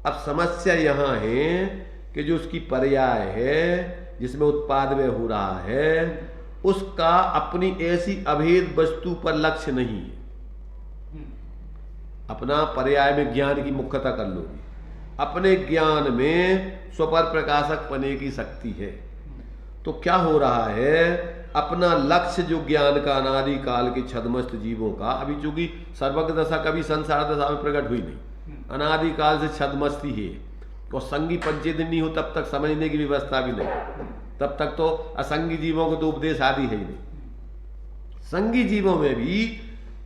अब समस्या यहां है कि जो उसकी पर्याय है, जिसमें उत्पाद व्यय हो रहा है, उसका अपनी ऐसी अभेद वस्तु पर लक्ष्य नहीं है। अपना पर्याय में ज्ञान की मुख्यता कर लोगे, अपने ज्ञान में स्वपर प्रकाशक पने की शक्ति है। तो क्या हो रहा है, अपना लक्ष्य जो ज्ञान का अनादि काल के छद्मस्त जीवों का, अभी चूंकि सर्वज्ञ दशा कभी संसार दशा में प्रकट हुई नहीं, अनादि काल से छद्मस्ती है, और संगी पंचेदिन नहीं हो तब तक समझने की व्यवस्था भी नहीं। तब तक तो असंगी जीवों को तो उपदेश आदि है ही नहीं। संगी जीवों में भी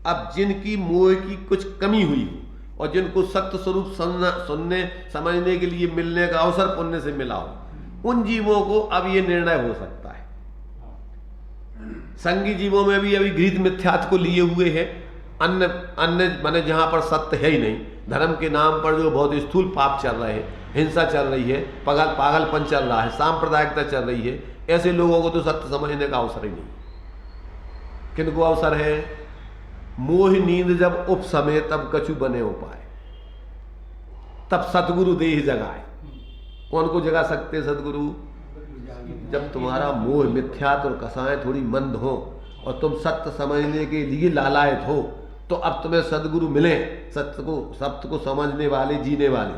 अब जिनकी मोह की कुछ कमी हुई हो और जिनको सत्य स्वरूप सुनने समझने के लिए मिलने का अवसर पुण्य से मिला हो, उन जीवों को अब ये निर्णय हो सकता है। संगी जीवों में भी अभी घृत मिथ्यात्व को लिए हुए है। अन्य माने जहां पर सत्य है ही नहीं, धर्म के नाम पर जो बहुत स्थूल पाप चल रहे हैं, हिंसा चल रही है, पागलपन चल रहा है, सांप्रदायिकता चल रही है, ऐसे लोगों को तो सत्य समझने का अवसर ही नहीं। किनको अवसर है? मोह नींद जब उपसमे तब कछु बने उपाय, तब सतगुरु देह जगाए। कौन को जगा सकते सतगुरु? जब तुम्हारा मोह मिथ्यात और कसाएं थोड़ी मंद हो और तुम सत्य समझने के लिए लालायत हो, तो अब तुम्हें सदगुरु मिले, सत्य को समझने वाले, जीने वाले।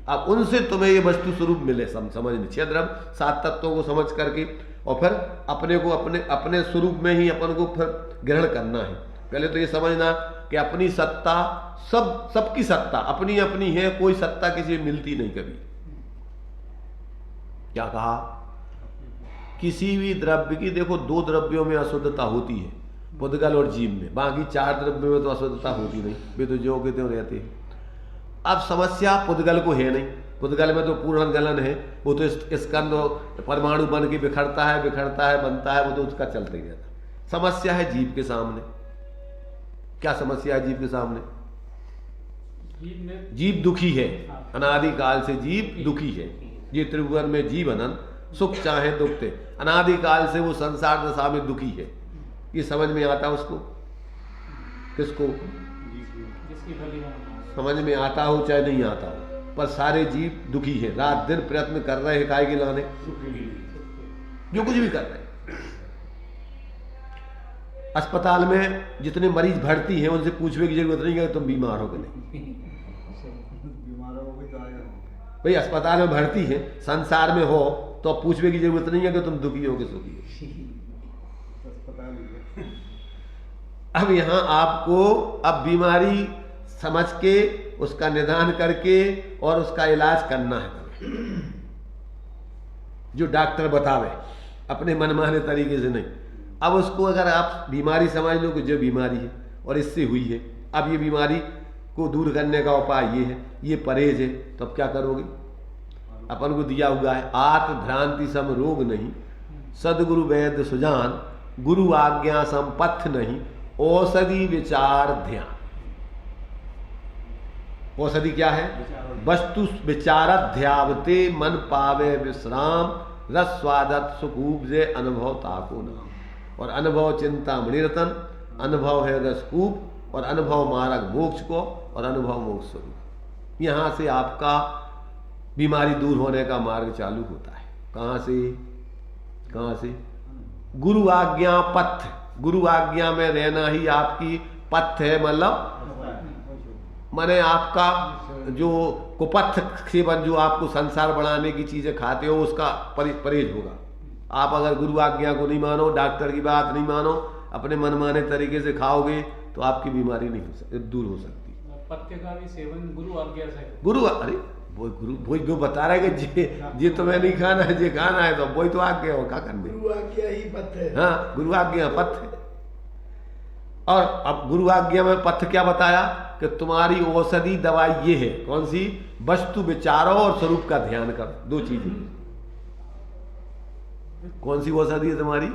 अब उनसे तुम्हें ये वस्तु स्वरूप मिले, समझने 6 द्रव्य 7 तत्वों को समझ करके, और फिर अपने को अपने स्वरूप में ही अपन को फिर ग्रहण करना है। पहले तो ये समझना कि अपनी सत्ता सबकी सत्ता अपनी अपनी है, कोई सत्ता किसी मिलती नहीं कभी। क्या कहा? किसी भी द्रव्य की, देखो 2 द्रव्यों में अशुद्धता होती है, पुद्गल और जीव में, बाकी 4 द्रव्यों में तो अशुद्धता होती नहीं, वे तो ज्यों के त्यों रहते हैं। अब समस्या पुद्गल को है नहीं, पुद्गल में तो पूर्ण गलन है, वो तो स्कंद परमाणु बन के बिखरता है बनता है, वो तो उसका चलता ही रहता। समस्या है जीव के सामने, क्या समस्या है जीव के सामने? जीव में जीव दुखी है, अनादिकाल से जीव दुखी है। ये त्रिभुवन में जीव अनंत, सुख चाहे दुख ते, अनादिकाल से वो संसार दशा में दुखी है। ये समझ में आता उसको? किसको? जिसकी भली हो। समझ में आता हो चाहे नहीं आता हो, पर सारे जीव दुखी है। रात दिन प्रयत्न कर रहे हैं काय के लाने, जो कुछ भी कर रहे हैं। अस्पताल में जितने मरीज भर्ती हैं उनसे पूछने की जरूरत नहीं है तुम बीमार हो कि नहीं। भाई अस्पताल में भर्ती है, संसार में हो तो अब पूछने की जरूरत नहीं है कि तुम दुखी हो कि सुखी हो। अब यहां आपको अब बीमारी समझ के उसका निदान करके और उसका इलाज करना है, जो डॉक्टर बतावे, अपने मनमाने तरीके से नहीं। अब उसको अगर आप बीमारी समझ लो कि जो बीमारी है और इससे हुई है, अब ये बीमारी को दूर करने का उपाय ये है, ये परहेज है, तो अब क्या करोगे? अपन को दिया हुआ है आत्म भ्रांति सम रोग नहीं, सदगुरु वैद्य सुजान, गुरु आज्ञा सम पथ नहीं, औषधि विचार ध्यान। औषधि क्या है? वस्तु विचारध्यावते मन पावे विश्राम, रस स्वादत सुख उपजे अनुभव ताको नाम। और अनुभव चिंता मणिरतन, अनुभव है रसकूप, और अनुभव मार्ग मोक्ष को, और अनुभव मोक्ष स्वरूप। यहाँ से आपका बीमारी दूर होने का मार्ग चालू होता है। कहाँ से? कहाँ से? गुरु आज्ञा पथ। गुरु आज्ञा में रहना ही आपकी पथ है, मतलब माने आपका जो कुपथ सेवन, जो आपको संसार बढ़ाने की चीजें खाते हो, उसका परहेज होगा। आप अगर गुरु आज्ञा को नहीं मानो, डॉक्टर की बात नहीं मानो, अपने मनमाने तरीके से खाओगे तो आपकी बीमारी नहीं हो सकती, दूर हो सकती। पथ्य का भी सेवन गुरु आज्ञा से। गुरु, अरे वो गुरु वही जो बता रहा है कि ये तुम्हें नहीं खाना है, ये खाना है, तो वही तो आज्ञा हो, क्या करने? गुरु आज्ञा ही पथ है। हाँ, गुरु आज्ञा पथ है। और अब गुरु आज्ञा में पथ क्या बताया कि तुम्हारी औषधि दवाई ये है, कौन सी? वस्तु विचारो और स्वरूप का ध्यान करो, दो चीजें। कौन सी औषधि है तुम्हारी?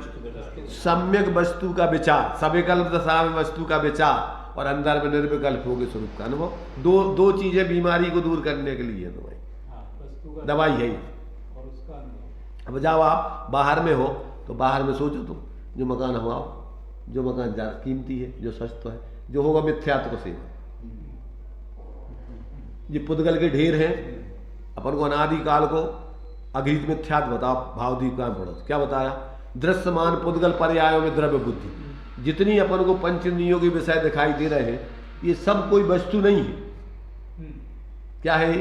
सम्यक वस्तु का विचार, सविकल्प दशा में वस्तु का विचार, और अंदर में निर्विकल्प होगे स्वरूप का अनुभव। दो चीजें बीमारी को दूर करने के लिए तुम्हारी दवाई है। और उसका अनुभव। अब जाओ आप बाहर में हो तो बाहर में सोचो तुम, जो मकान हमाओ, जो मकान ज्यादा कीमती है, जो सस्ता है, जो होगा मिथ्यात्व से। ये पुद्गल के ढेर हैं, अपन को अनादिकाल को अघृत मिथ्यात्व बताओ। भावदीप का पढ़ो, क्या बताया? दृश्यमान पुद्गल पर्यायों में द्रव्य बुद्धि। जितनी अपन को पंच इंद्रियों के विषय दिखाई दे रहे हैं, ये सब कोई वस्तु नहीं है। क्या है?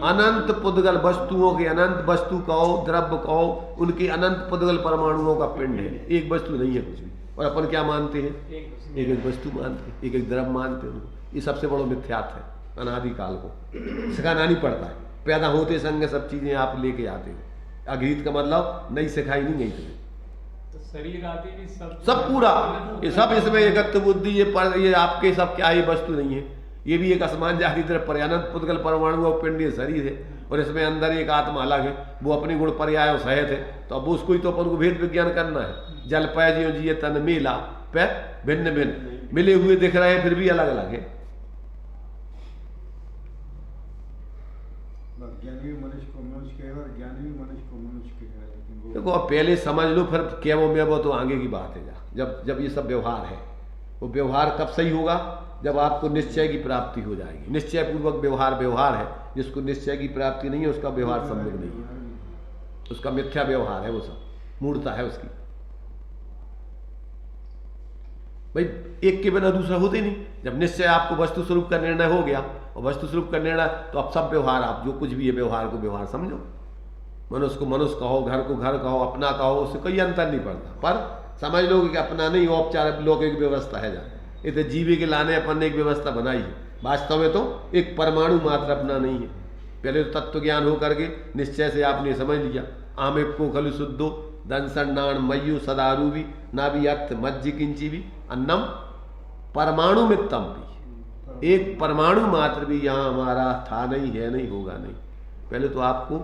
अनंत पुद्गल वस्तुओं के, अनंत वस्तु कहो, द्रव्य कहो, उनके अनंत पुद्गल परमाणुओं का पिंड है, एक वस्तु नहीं है कुछ भी। और अपन क्या मानते हैं? एक एक वस्तु मानते हैं, एक एक द्रव्य मानते हैं उनको। ये सबसे बड़ा मिथ्यात्व है। अनादिकाल को सिखाना नहीं पड़ता है, पैदा होते संग सब चीजें आप लेके आते हो। अघृत का मतलब नहीं सिखाई नहीं गई तुम्हें। तो शरीर आदि भी सब पूरा ये सब इसमें एकत्व बुद्धि, ये आपके सब क्या, ये वस्तु नहीं है। ये भी एक असमान जाति तरफ अनंत पुद्गल परमाणु और पिंड शरीर है, और इसमें अंदर एक आत्मा अलग है, वो अपनी गुण पर्याय सहित है। तो अब उसको ही तो अपन को भेद विज्ञान करना है। जल पै जियो जिये तन मेला, पे भिन्न भिन्न मिले हुए दिख रहे हैं, फिर भी अलग अलग है। देखो अब पहले समझ लो, फिर क्या वो तो आगे की बात है। जब ये सब व्यवहार है, वो व्यवहार कब सही होगा? जब आपको निश्चय की प्राप्ति हो जाएगी। निश्चय पूर्वक व्यवहार है। जिसको निश्चय की प्राप्ति नहीं है उसका व्यवहार सम्यक नहीं है, उसका मिथ्या व्यवहार है, वो सब मूर्ता है उसकी। भाई एक के बिना दूसरा होते नहीं। जब निश्चय आपको वस्तु स्वरूप का निर्णय हो गया, और वस्तु स्वरूप का निर्णय, तो अब सब व्यवहार, आप जो कुछ भी है व्यवहार को व्यवहार समझो। मनुष्य को मनुष्य कहो, घर को घर कहो, अपना कहो, उससे कोई अंतर नहीं पड़ता। पर समझ लो कि अपना नहीं, औपचारिक लौकिक व्यवस्था है। जाए इतने जीवे के लाने अपन ने एक व्यवस्था बनाई है, वास्तव में तो एक परमाणु मात्र अपना नहीं है। पहले तो तत्व ज्ञान हो करके निश्चय से आपने समझ लिया, आमिक को खलु शुद्धो दंसन्नाण मय्यु सदारू भी ना भी अर्थ मज्जी किंची भी अन्नम परमाणु मित्तम भी। एक परमाणु मात्र भी यहाँ हमारा था नहीं, है नहीं, होगा नहीं। पहले तो आपको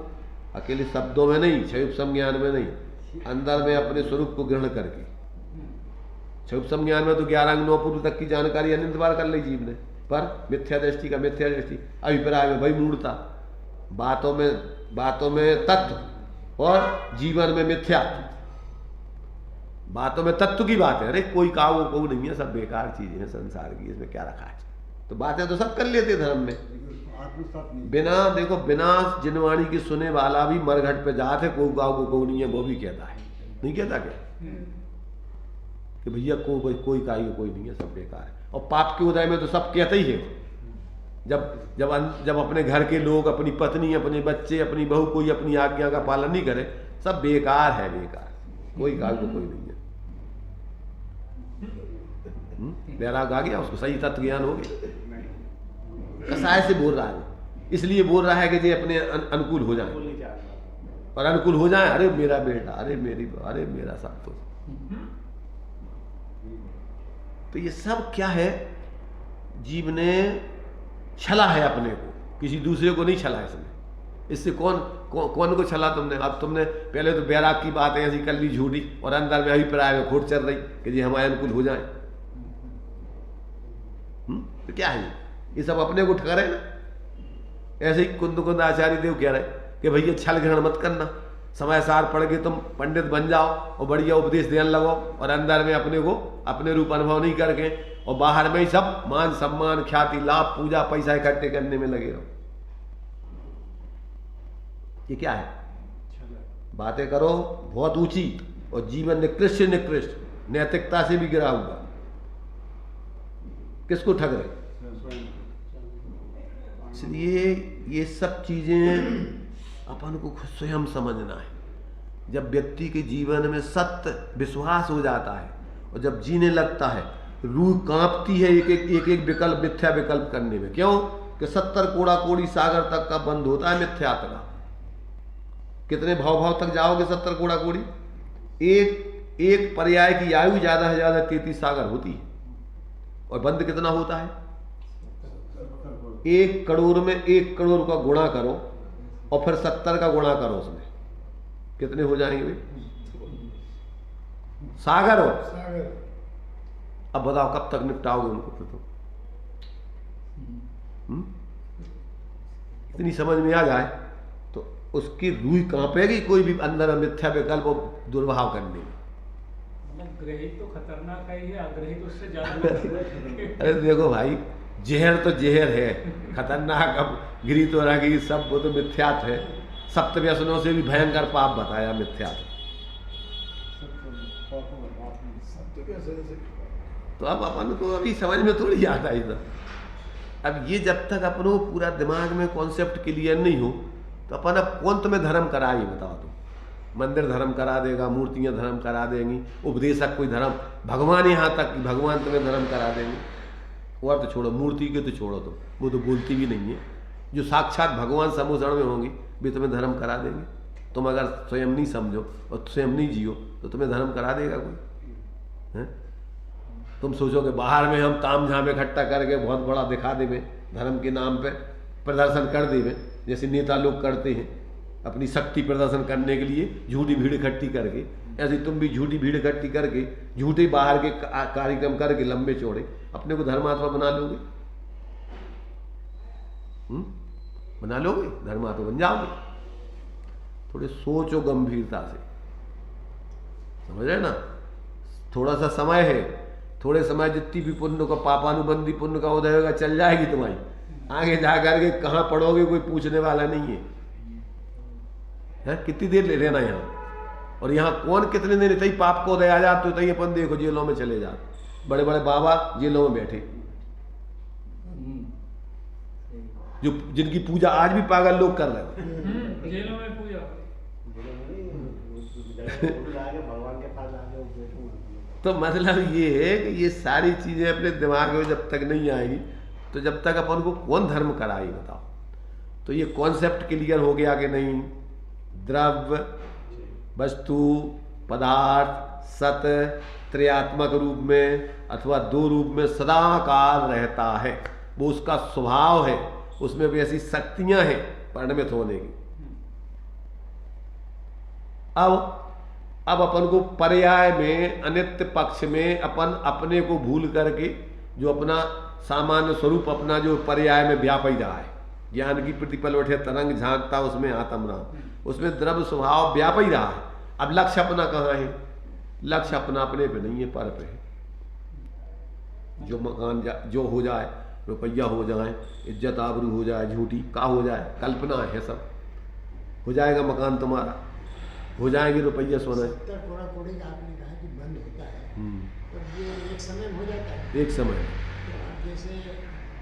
अकेले शब्दों में नहीं, क्षयुप संज्ञान में नहीं, अंदर में अपने स्वरूप को ग्रहण करके सूक्ष्म ज्ञान में तो 11 अंग 9 पूर्व तक की जानकारी अनंत बार कर ली जीव ने, पर मिथ्या दृष्टि का मिथ्या दृष्टि, अभिप्राय में वही मूर्ता, बातों में तत्व और जीवन में मिथ्या। बातों में तत्व की बात है, अरे कोई काऊ को नहीं है, सब बेकार चीजें हैं संसार की, इसमें क्या रखा है। तो बातें तो सब कर लेते धर्म में, बिना देखो बिना जिनवाणी की सुने वाला भी मरघट पे जाते, कोई गाँव को नहीं है, वो भी कहता है, नहीं कहता क्या कि भैया कोई काई कोई नहीं है, सब बेकार है। और पाप के उदय में तो सब कहते ही है, जब अपने घर के लोग, अपनी पत्नी, अपने बच्चे, अपनी बहू, कोई अपनी आज्ञा का पालन नहीं करे, सब बेकार है, बेकार, कोई काल को कोई नहीं है। बैराग आ गया, उसको सही तत्व ज्ञान हो गया। कसाय से बोल रहा है, इसलिए बोल रहा है कि ये अपने अनुकूल हो जाए, और अनुकूल हो जाए, अरे मेरा बेटा, अरे मेरा सब तो ये सब क्या है, जीव ने छला है अपने को, किसी दूसरे को नहीं छला इसने। इससे कौन को छला तुमने? अब तुमने पहले तो बैराग की बात है ऐसी कर ली झूठी, और अंदर में अभिप्राय में खोट चल रही कि जी हमारे अनुकूल हो जाए। तो क्या है ये सब अपने को ठहरे ना। ऐसे ही कुंद आचार्य देव कह रहे कि भैया छल ग्रहण मत करना, समय सार पढ़ के तुम पंडित बन जाओ और बढ़िया उपदेश देने लगो, और अंदर में अपने को अपने रूप अनुभव नहीं करके, और बाहर में ही सब मान सम्मान ख्याति लाभ पूजा पैसा इकट्ठे करने में लगे रहो। ये क्या है? बातें करो बहुत ऊंची, और जीवन निकृष्ट नैतिकता से भी गिरा हुआ, किसको ठग रहे? इसलिए ये सब चीजें अपन को खुद स्वयं समझना है। जब व्यक्ति के जीवन में सत्य विश्वास हो जाता है, और जब जीने लगता है, रूह कांपती है एक एक विकल्प, मिथ्या विकल्प करने में। क्यों कि 70 कोड़ा कोड़ी सागर तक का बंद होता है मिथ्यात्व का। कितने भाव तक जाओगे 70 कोड़ा कोड़ी? एक पर्याय की आयु ज्यादा से ज्यादा 33 सागर होती है, और बंद कितना होता है? 1 करोड़ में 1 करोड़ का गुणा करो, और फिर 70 का गुणा करो, उसमें कितने हो जाएंगे भाई? सागर हो। अब बताओ कब तक निपटाओगे उनको? फिर तो इतनी समझ में आ जाए तो उसकी रूह कांपेगी कोई भी अंदर मिथ्या विकल्प और दुर्भाव करने में। ग्रहित तो खतरनाक है, अग्रहित उससे ज्यादा। अरे देखो भाई, जहर तो जहर है, खतरनाक अब गिरी तो रही, सब वो तो मिथ्यात है। सप्त व्यसनों से भी भयंकर पाप बताया मिथ्यात। तो अब अपन को अभी समझ में थोड़ी आता है इधर। अब ये जब तक अपनों पूरा दिमाग में कॉन्सेप्ट क्लियर नहीं हो, तो अपन अब कौन तुम्हें धर्म कराए बताओ? तुम मंदिर धर्म करा देगा, मूर्तियां धर्म करा देंगी, उपदेशक कोई धर्म, भगवान यहाँ तक कि भगवान तुम्हें धर्म करा देंगे। और तो छोड़ो, मूर्ति के तो छोड़ो, तुम वो तो बोलती भी नहीं है। जो साक्षात भगवान समूसण में होंगी वे तुम्हें धर्म करा देंगे। तुम अगर स्वयं नहीं समझो और स्वयं नहीं जियो तो तुम्हें धर्म करा देगा कोई? है? तुम सोचो कि बाहर में हम ताम झाम इकट्ठा करके बहुत बड़ा दिखा देवे, धर्म के नाम पे प्रदर्शन कर देवे, जैसे नेता लोग करते हैं अपनी शक्ति प्रदर्शन करने के लिए झूठी भीड़ इकट्ठी करके। ऐसे तुम भी झूठी भीड़ इकट्ठी करके झूठे बाहर के कार्यक्रम करके लंबे चौड़े अपने को धर्मात्मा बना लोगे? बना लोगे? धर्मात्मा बन जाओगे? थोड़े सोचो गंभीरता से, समझ रहे ना? थोड़ा सा समय है, थोड़े समय जितनी भी पुण्य का पापानुबंधी पुण्य का उदय होगा चल जाएगी तुम्हारी। आगे जा करके कहाँ पढ़ोगे कोई पूछने वाला नहीं है। कितनी देर ले रहना यहाँ? और यहाँ कौन कितने दिन तई पाप को उदय आ जाते हो, तई अपन देखो जेलों में चले जाते। बड़े बड़े बाबा जेलों में बैठे, जो जिनकी पूजा आज भी पागल लोग कर रहे हैं। जेलों में पूजा तो मतलब ये है कि ये सारी चीजें अपने दिमाग में जब तक नहीं आएगी, तो जब तक अपन को कौन धर्म कराए बताओ? तो ये कॉन्सेप्ट क्लियर हो गया कि नहीं? द्रव्य, वस्तु, पदार्थ, सत त्रयात्मक रूप में अथवा 2 रूप में सदा काल रहता है, वो उसका स्वभाव है, उसमें भी ऐसी शक्तियां हैं परिणमित होने की। अब अपन को पर्याय में अनित्य पक्ष में अपन अपने को भूल करके जो अपना सामान्य स्वरूप अपना जो पर्याय में व्याप ही रहा है, ज्ञान की प्रतिपल उठे तरंग झांकता उसमें आत्म राम, उसमें द्रव्य स्वभाव व्याप ही रहा है। अब लक्ष्य अपना कहाँ है? लक्ष्य अपना अपने पे नहीं है, पर पे है। जो मकान जो हो जाए, रुपया हो जाए, इज्जत आबरू हो जाए, झूठी का हो जाए, कल्पना है सब। हो जाएगा मकान तुम्हारा, हो जाएंगे रुपया सोना। थोड़ा कोड़ी का आपने कहा कि बंद होता है, तो ये एक समय में हो जाता है। एक समय तो जैसे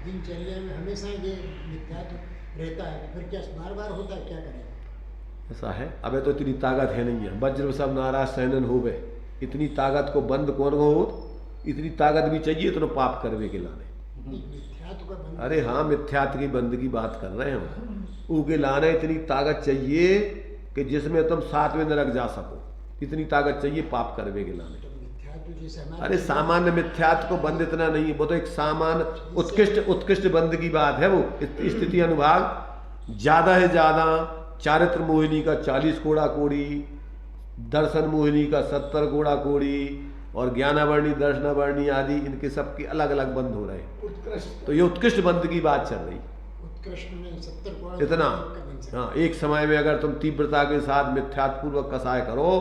दिनचर्या में हमेशा ये मिथ्यात्व रहता है, तो फिर क्या बार बार होता है, क्या करें? ऐसा है। अबे तो इतनी ताकत है नहीं है, वज्र सब नाराज सैनन हो गए, इतनी ताकत को बंद कौन हो? इतनी ताकत भी चाहिए तो पाप करवे के लाने। मिथ्यात्व का बंद, अरे हाँ, मिथ्यात्व की बंद की बात कर रहे हैं हम। उनके लाने इतनी ताकत चाहिए कि जिसमें तुम 7वें नरक जा सको, इतनी ताकत चाहिए पाप करवे के लाने। तो मिथ्यात्व जैसे हमारे, अरे सामान्य मिथ्यात्व को बंद इतना नहीं है, वो तो एक सामान्य उत्कृष्ट बंद की बात है। वो स्थिति अनुभाग ज्यादा है ज्यादा, चारित्र मोहिनी का 40 कोड़ा कोड़ी, दर्शन मोहिनी का 70 कोड़ा कोड़ी, और ज्ञानावर्णी दर्शनावर्णी आदि इनके सबके अलग अलग बंद हो रहे हैं। उत्कृष्ट, तो ये उत्कृष्ट बंद की बात चल रही उत्कृष्ट में 70 कोड़ा इतना। का बन सकता है। हाँ, एक समय में अगर तुम तीव्रता के साथ मिथ्यात्वपूर्वक कसाय करो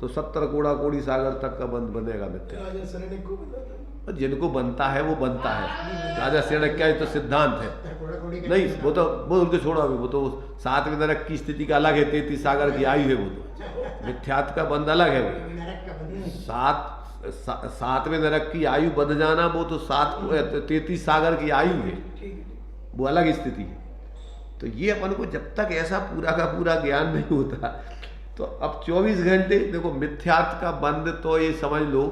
तो 70 कोड़ा कोड़ी सागर तक का बंद बनेगा मिथ्या। राजा शरण्य को बताता है, जिनको बनता है वो बनता है। राजा श्रेणक का तो सिद्धांत है। 70 कोड़ा कोड़ी का नहीं, वो उनको छोड़ो अभी, वो तो 7वें नरक की स्थिति का अलग है, 33 सागर की आयु है। वो तो मिथ्यात्व का बंद अलग है। वो नरक का बंद, 7वें नरक की आयु बंध जाना, वो तो 33 सागर की आयु है, वो अलग स्थिति है। तो ये अपन को जब तक ऐसा पूरा का पूरा ज्ञान नहीं होता, तो अब 24 घंटे देखो मिथ्यात्व का बंद, तो ये समझ लो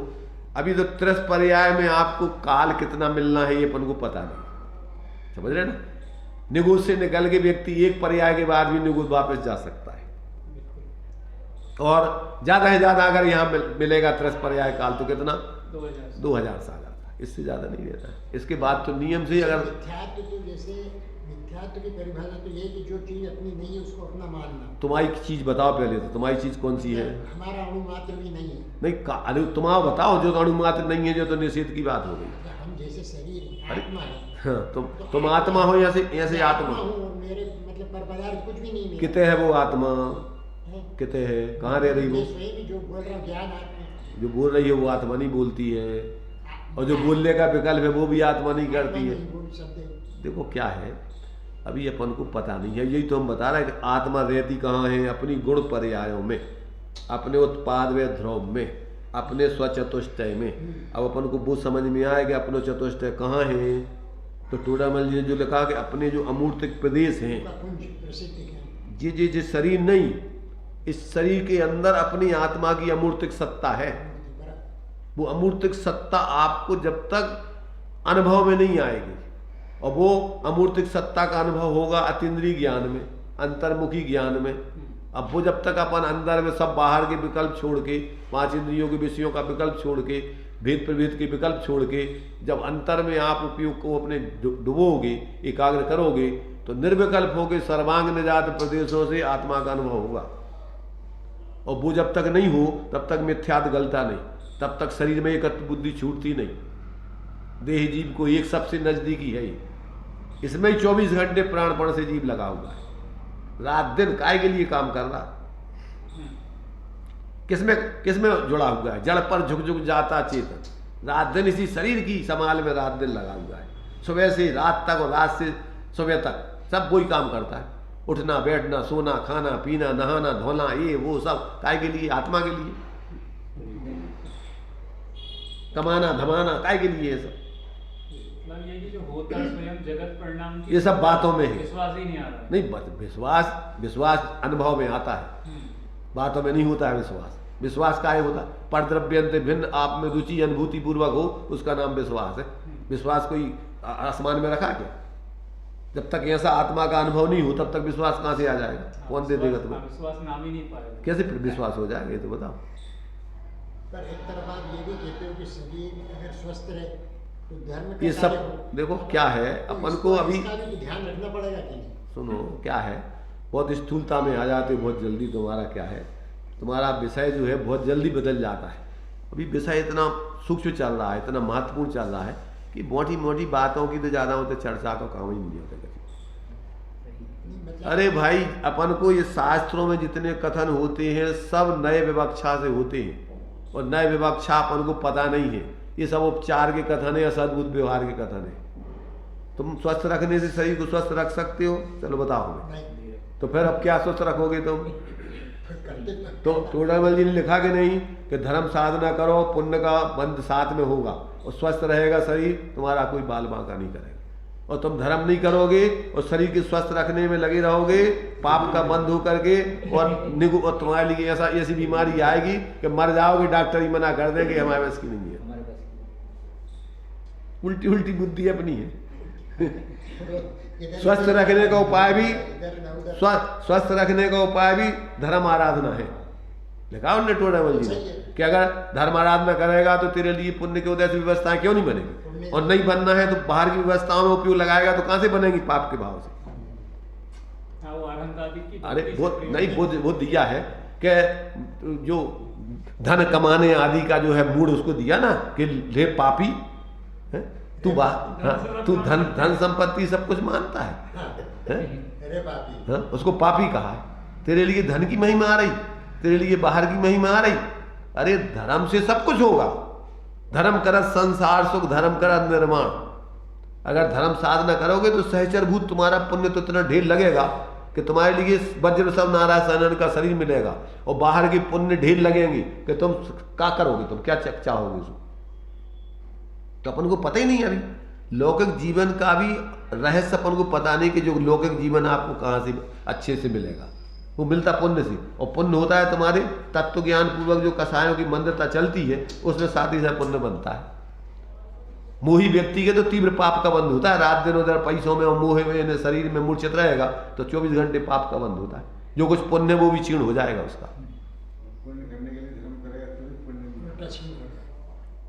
अभी तो 30 पर्याय में आपको काल कितना मिलना है ये अपन को पता नहीं, समझ रहे ना। निगुण से निकल के व्यक्ति एक पर्याय के बाद भी निगुण वापस जा सकता है, और ज्यादा से ज्यादा अगर यहाँ मिलेगा 30 पर्याय काल तो कितना? 2000 सागर का, इससे ज्यादा नहीं रहता है। इसके बाद तो नियम से अगर मिथ्यात्व, तो जैसे मिथ्यात्व की परिभाषा तो ये कि जो चीज अपनी नहीं है उसको अपना मानना। तुम्हारी चीज बताओ पहले, तो तुम्हारी चीज कौन सी है? हमारा अणु मात्र भी नहीं है। नहीं अरे तुम्हारा बताओ, जो तो अणुमात्र नहीं है, जो तो निषेध की बात हो गई। मतलब हम जैसे शरीर अरे, आत्मा है, हाँ, तुम आत्मा हो या ऐसे आत्मा हो? हूँ, मेरे मतलब पर पदार्थ कुछ भी नहीं मेरा। कितने है वो आत्मा? है? कितने है? कहाँ रह रही वो? मैं स्वयं भी जो बोल रहा हूँ ज्ञान आत्मा, जो बोल रही है वो आत्मा नहीं बोलती है, और जो बोलने का विकल्प है वो भी आत्मा नहीं करती है। बोल शब्द देखो क्या है, अभी अपन को पता नहीं है। यही तो हम बता रहे हैं कि आत्मा रहती कहाँ है? अपनी गुण पर्यायों में, अपने उत्पाद व ध्रुव में, अपने स्वचतुष्टय में। अब अपन को वो समझ में आए कि अपने चतुष्टय कहाँ है, तो टोडामल जी ने जो लिखा कि अपने जो अमूर्तिक प्रदेश हैं, पुंज प्रसिद्ध है। ये शरीर नहीं, इस शरीर के अंदर अपनी आत्मा की अमूर्तिक सत्ता है। वो अमूर्तिक सत्ता आपको जब तक अनुभव में नहीं आएगी, और वो अमूर्तिक सत्ता का अनुभव होगा अतीन्द्रिय ज्ञान में, अंतर्मुखी ज्ञान में। अब वो जब तक अपन अंदर में सब बाहर के विकल्प छोड़ के, 5 इंद्रियों के विषयों का विकल्प छोड़ के, भेद प्रभेद के विकल्प छोड़ के, जब अंतर में आप उपयोग को अपने डुबोगे, एकाग्र करोगे, तो निर्विकल्प होकर सर्वांग निजात प्रदेशों से आत्मा का अनुभव होगा। और वो जब तक नहीं हो तब तक मिथ्यात्व गलता नहीं, तब तक शरीर में एकत्व बुद्धि छूटती नहीं। देह जीव को एक सबसे नजदीकी है ये, इसमें ही 24 घंटे प्राणपण से जीव लगा हुआ है, रात दिन काय के लिए काम कर रहा। किसमें जुड़ा हुआ है? जड़ पर झुक झुक जाता चेतन, रात दिन इसी शरीर की संभाल में रात दिन लगा हुआ है। सुबह से रात तक और रात से सुबह तक सब वही काम करता है, उठना बैठना सोना खाना पीना नहाना धोना, ये वो सब काय के लिए? आत्मा के लिए। कमाना धमाना काय के लिए? ये सब मतलब ये कि जो होता है स्वयं जगत परिणाम की ये सब बातों में है, विश्वास ही नहीं आ रहा। नहीं, विश्वास अनुभव में आता है, बातों में नहीं होता है विश्वास। विश्वास काहे होता? परद्रव्यंत भिन्न आप में रुचि अनुभूति पूर्वक हो, उसका नाम विश्वास है। विश्वास कोई आसमान में रखा क्या? जब तक ऐसा आत्मा का अनुभव नहीं हो तब तक विश्वास कहाँ से आ जाएगा? कौन दे देगा तुम्हें? विश्वास नाम ही नहीं पाएगा, कैसे फिर विश्वास हो जाएगा? ये तो बताओ। पर एक तरफ आप ये भी कहते हो कि शरीर अगर स्वस्थ रहे तो धर्म का ये सब कार्य हो। देखो क्या है, तो अपन को अभी इसका भी ध्यान रखना पड़ेगा कि नहीं? सुनो क्या है, बहुत स्थूलता में आ जाते बहुत जल्दी। तुम्हारा क्या है तुम्हारा विषय जो है बहुत जल्दी बदल जाता है। अभी विषय इतना सूक्ष्म चल रहा है, इतना महत्वपूर्ण चल रहा है कि मोटी मोटी बातों की तो ज़्यादा होते चर्चा का काम ही नहीं होता कभी। अरे भाई, अपन को ये शास्त्रों में जितने कथन होते हैं सब नए विवक्षा से होते हैं, और नए विवक्षा अपन को पता नहीं है। ये सब उपचार के कथन है या सद्बुद्ध व्यवहार के कथन है। तुम स्वस्थ रखने से शरीर को स्वस्थ रख सकते हो? चलो बताओ हमें। तो फिर अब क्या स्वस्थ रखोगे तुम? तो टोडामल जी ने लिखा कि नहीं कि धर्म साधना करो, पुण्य का बंध साथ में होगा, और स्वस्थ रहेगा शरीर, तुम्हारा कोई बाल बांका नहीं करेगा। और तुम धर्म नहीं करोगे और शरीर के स्वस्थ रखने में लगे रहोगे, पाप का बंध होकर के, और तुम्हारे लिए ऐसी बीमारी आएगी कि मर जाओगे, डॉक्टर ही मना कर देंगे हमारे बस की नहीं है। उल्टी उल्टी बुद्धि अपनी है। स्वस्थ रखने का उपाय भी स्वस्थ रखने का उपाय भी धर्म आराधना है। लिखा उन्होंने टोडामल जी ने कि अगर धर्म आराधना करेगा तो तेरे लिए पुण्य के उदय से व्यवस्थाएं क्यों नहीं बनेगी, और नहीं बनना है तो बाहर की व्यवस्थाओं में उपयोग लगाएगा तो कहां से बनेगी? पाप के भाव से। अरे वो दिया है कि जो धन कमाने आदि का जो है मूड उसको दिया ना कि ले पापी, तू धन संपत्ति सब कुछ मानता है, उसको पापी कहा। तेरे लिए धन की महिमा आ रही, तेरे लिए बाहर की महिमा आ रही। अरे धर्म से सब कुछ होगा। धर्म करत संसार सुख, धर्म करत निर्माण। अगर धर्म साधना करोगे तो सहचरभूत तुम्हारा पुण्य तो इतना ढेर लगेगा कि तुम्हारे लिए वज्र सब नारायण का शरीर मिलेगा, और बाहर के पुण्य ढेर लगेंगे कि तुम क्या करोगे, तुम क्या चाहोगे उसको। तो अपन को पता ही नहीं। अभी लौकिक जीवन का भी रहस्य अपन को पता नहीं कि जो लौकिक जीवन आपको कहाँ से अच्छे से मिलेगा। वो मिलता पुण्य से, और पुण्य होता है तुम्हारे तत्व ज्ञान पूर्वक जो कसायों की मंदिरता चलती है, उसमें साथ ही साथ पुण्य बनता है। मोही व्यक्ति के तो तीव्र पाप का बंध होता है। रात दिन उधर पैसों में और मोहे में शरीर में मूर्छित रहेगा तो 24 घंटे पाप का बंध होता है। जो कुछ पुण्य वो भी क्षीण हो जाएगा उसका।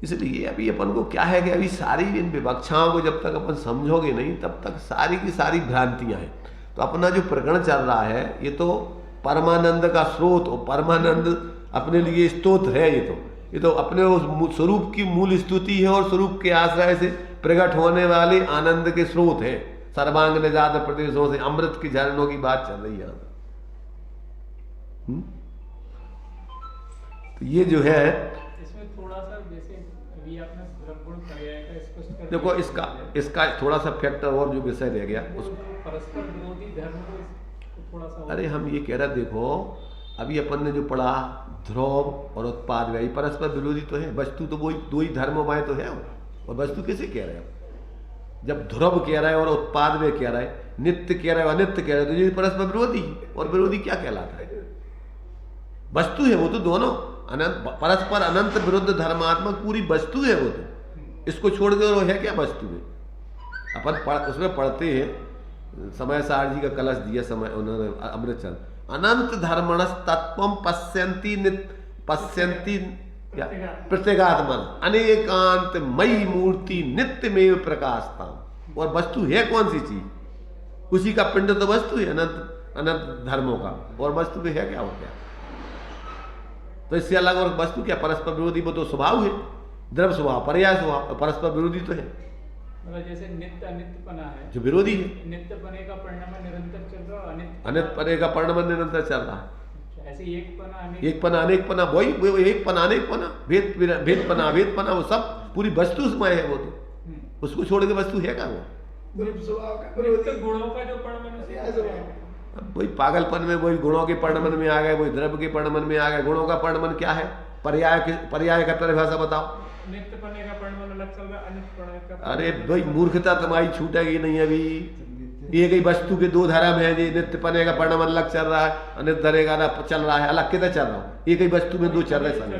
इसलिए अभी अपन को क्या है कि अभी सारी इन विवक्षाओं को जब तक अपन समझोगे नहीं तब तक सारी की सारी भ्रांतियां हैं। तो अपना जो प्रकरण चल रहा है ये तो परमानंद का स्रोत और परमानंद अपने लिए स्तोत्र है। ये तो अपने उस स्वरूप की मूल स्तुति है और स्वरूप के आश्रय से प्रकट होने वाले आनंद के स्रोत है। सर्वांग निजात प्रदेशों से अमृत की झरनों की बात चल रही है। तो ये जो है इसमें थोड़ा सा जैसे अभी आपने गुण पर्याय का स्पष्ट कर देखो इसका थोड़ा सा फैक्टर और जो विषय रह गया उस परस्पर विरोधी धर्म को थोड़ा सा अरे हम ये कह रहे देखो अभी अपन ने जो पढ़ा ध्रुव और उत्पाद व्यय परस्पर विरोधी तो है। वस्तु तो वही दो ही धर्ममय तो है। और वस्तु कैसे कह रहे हो? जब ध्रुव कह रहा है और उत्पाद व्यय कह रहा है, नित्य कह रहा है अनित्य कह रहा है, तो ये परस्पर विरोधी। और विरोधी क्या कहलाता है? वस्तु है वो तो दोनों अनंत परस्पर अनंत विरुद्ध धर्मात्मक पूरी वस्तु है वो तो। इसको छोड़ के वो है क्या वस्तु है? अपन उसमें पढ़ते हैं समय सार जी का कलश दिया समय उन्होंने अमृतचंद अनंत धर्मणस तत्वम पश्यंती प्रत्यगात्मन अनेकांत मई मूर्ति नित्य में प्रकाशताम। और वस्तु है कौन सी चीज? उसी का पिंड तो वस्तु है अनंत धर्मों का। और वस्तु के है क्या हो गया? तो इससे अलग और वस्तु क्या? परस्पर विरोधी वो तो स्वभाव है, द्रव्य स्वभाव पर्याय स्वभाव, परस्पर विरोधी तो है। मतलब जैसे नित्य अनित्यपना है जो विरोधी है। नित्यपने का परिणाम निरंतर चल रहा है, अनित्यपने का परिणाम निरंतर चल रहा है। ऐसे एक पना अनेकपना वही एक पना अनेकपना भेदपना अभेदपना वो सब पूरी वस्तु समय है। वो तो उसको छोड़ के वस्तु है क्या? वो गुणों का जो परिणाम वही पागलपन में वही गुणों के परिणाम में आ गए, वही द्रव्य के परिणाम में आ गए। गुणों का परिणाम क्या है? पर्याय का परिभाषा बताओ। नित्यपने का परिणाम अलग चल रहा है, अनित्यपने का। अरे भाई मूर्खता तुम्हारी छूटेगी नहीं। अभी एक ही वस्तु के दो धर्म है जी। नित्यपने का परिणाम अलग चल रहा है, अनित्य का चल रहा है। अलग किधर चल रहा है? एक ही वस्तु में दो चल रहे संग।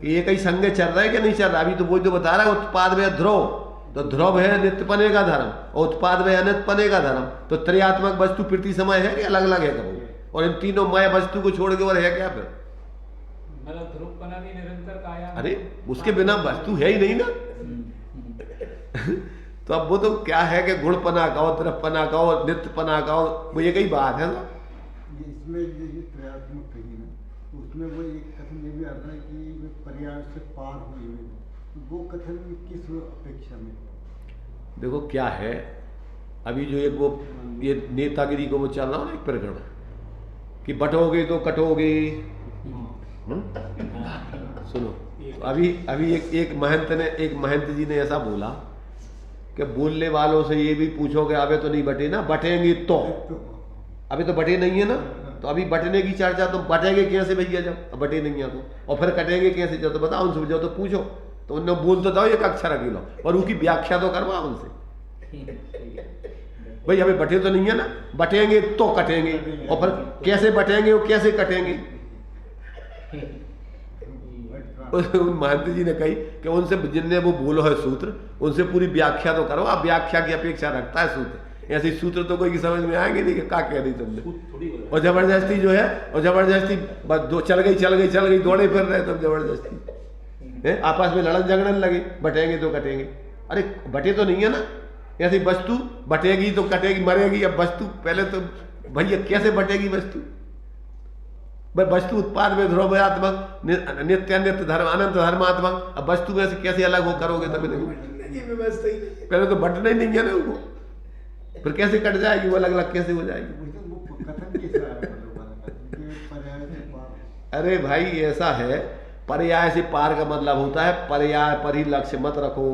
एक ही संग चल रहा है कि नहीं चल रहा? अभी तो वही तो बता रहा है उत्पाद में ध्रुव तो ध्रुव है नित्यपने का धर्म और उत्पाद में अनित्यपने का धर्म। तो त्रयात्मक वस्तु प्रति समय है कि अलग अलग है कभी? और इन तीनों मय वस्तु को छोड़ के और है क्या फिर? मतलब ध्रुवपना भी निरंतर काया। अरे उसके बिना वस्तु है ही नहीं ना। तो अब वो तो क्या है कि गुणपना कहो, द्रव्यपना कहो, नित्यपना कहो, वो एक ही बात है ना। इसमें ये त्रयात्मक कही ना उसमें वो एक कथन ये भी आता है कि वे पर्याय से पार हुए हुए हैं। तो वो कथन किस अपेक्षा में? देखो क्या है, अभी जो एक वो ये नेतागिरी को वो चल रहा हो ना एक प्रकरण कि बटोगे तो कटोगे। सुनो, तो अभी एक महंत जी ने ऐसा बोला कि बोलने वालों से ये भी पूछोगे अबे तो नहीं बटे ना, बटेंगे तो अभी तो बटे नहीं है ना, तो अभी बटने की चर्चा, तो बटेंगे कैसे भैया जब बटे नहीं है तो, और फिर कटेंगे कैसे जब, तो बताओ उनसे, जब तो पूछो तो उन्हें बोल तो दो एक अक्षर अकेलो और उनकी व्याख्या तो करवाओ उनसे। भाई अभी बटे तो नहीं है ना, बटेंगे तो कटेंगे, और फिर कैसे बटेंगे और कैसे कटेंगे। उन महंत जी ने कही कि उनसे जिनने वो बोलो है सूत्र, उनसे पूरी व्याख्या तो करो, आप व्याख्या की अपेक्षा रखता है सूत्र, ऐसे सूत्र तो कोई की समझ में आएंगे नहीं कि क्या कह रही तुमने। और जबरदस्ती जो है, और जबरदस्ती बस दो चल गई दौड़े फिर रहे तुम जबरदस्ती, आपस में लड़न झगड़न लगे, बटेंगे तो कटेंगे। अरे बटे तो नहीं है ना, ऐसी वस्तु बटेगी तो कटेगी, मरेगी। अब वस्तु पहले तो भैया कैसे बटेगी वस्तु, भाई वस्तु उत्पाद में ध्रुवात्मक, नित्य नित्य धर्म अनंत धर्मात्मक, अब वस्तु में से कैसे अलग हो करोगे तभी नहीं, पहले तो बटना ही नहीं है ना उनको, फिर कैसे कट जाएगी वो अलग अलग कैसे हो जाएगी। अरे भाई ऐसा है, पर्याय से पार का मतलब होता है पर्याय पर ही लक्ष्य मत रखो,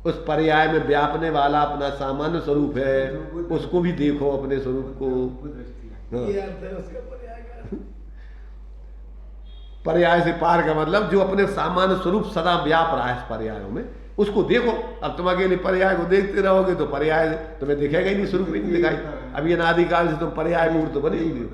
उस पर्याय में व्यापने वाला अपना सामान्य स्वरूप है, उसको भी देखो अपने स्वरूप को। पर्याय से पार का मतलब जो अपने सामान्य स्वरूप सदा व्याप रहा है इस पर्यायों में, उसको देखो। अब तुम अकेले पर्याय को देखते रहोगे तो पर्याय तुम्हें दिखेगा ही नहीं, स्वरूप नहीं दिखाई। अभी अनादिकाल से तुम पर्याय मूर्त तो बने ही नहीं,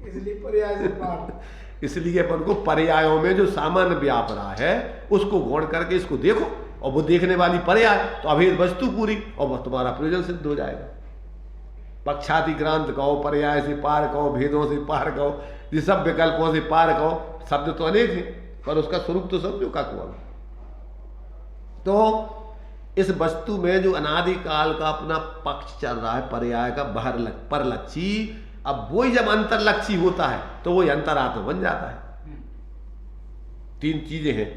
इसलिए पर्याय से पार। इसलिए अपन को पर्यायों में जो सामान्य व्याप रहा है उसको गौण करके इसको देखो, और वो देखने वाली पर्याय तो अभेद वस्तु पूरी, और वह तुम्हारा प्रयोजन सिद्ध हो जाएगा। पक्षातिक्रांत कहो, पर्याय से पार कहो, भेदों से पार कहो, ये सब विकल्पों से पार कहो, शब्द तो अनेक है पर उसका स्वरूप तो समझो का कुआ। तो इस वस्तु में जो अनादिकाल का अपना पक्ष चल रहा है पर्याय का परलक्षी, अब वही जब अंतरलक्षी होता है तो वही अंतरात्मा बन जाता है। तीन चीजें हैं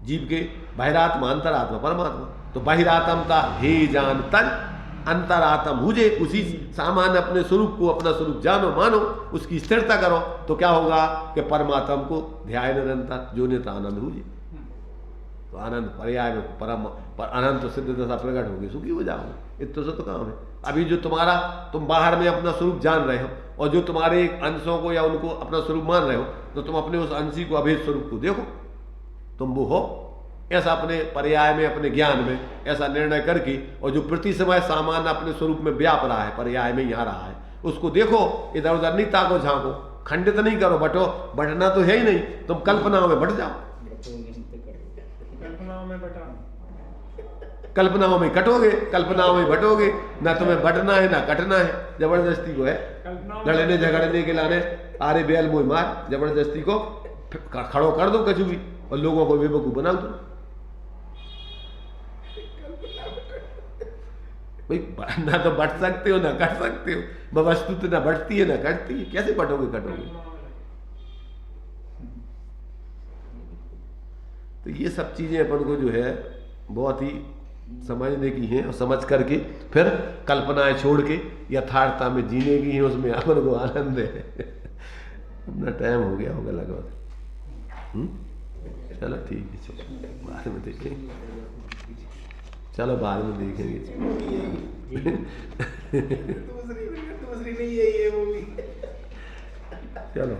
जीव के, बहिरात्मा अंतरात्मा परमात्मा। तो बहिरात्मता हे जान तन, अंतरात्म हुजे, उसी सामान्य अपने स्वरूप को अपना स्वरूप जानो मानो, उसकी स्थिरता करो, तो क्या होगा कि परमात्मा को ध्यान निरंतर जो नेता आनंद हुजे, तो आनंद पर्याय में परम अनंत सिद्ध दशा प्रकट होगी, सुखी हो जाओगे। इतना से तो काम है। अभी जो तुम बाहर में अपना स्वरूप जान रहे हो, और जो तुम्हारे एक अंशों को या उनको अपना स्वरूप मान रहे हो, तो तुम अपने उस अंशी को अभेद स्वरूप को देखो, तुम वो हो ऐसा अपने पर्याय में अपने ज्ञान में ऐसा निर्णय करके, और जो प्रति समय सामान्य अपने स्वरूप में व्याप रहा है पर्याय में यहाँ रहा है, उसको देखो, इधर उधर नहीं ताको झांको, खंडित नहीं करो, बटो, बटना तो है ही नहीं, तुम कल्पनाओं में बट जाओ, कल्पनाओं में कटोगे, कल्पनाओं में बटोगे, ना तुम्हें बटना है ना कटना है, जबरदस्ती को है लड़ने झगड़ने के लाने आरे बेल मोह मार, जबरदस्ती को खड़ो कर दो कछु भी, और लोगों को बेवकूफ बना दो। भाई ना तो बट सकते हो ना कट सकते हो, वस्तु तो ना बढ़ती है ना कटती है, कैसे बटोगे कटोगे। तो ये सब चीजें अपन को जो है बहुत ही समझने की हैं, और समझ करके फिर कल्पनाएं छोड़ के यथार्थता में जीने की है, उसमें अपन को आनंद है। अपना टाइम हो गया होगा लगभग, चलो ठीक है, चलो बाद में देखेंगे, चलो बाद में देखेंगे। दूसरी नहीं है ये मूवी। चलो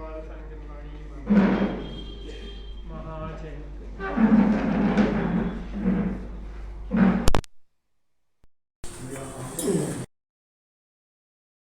वारस आंगनबाड़ी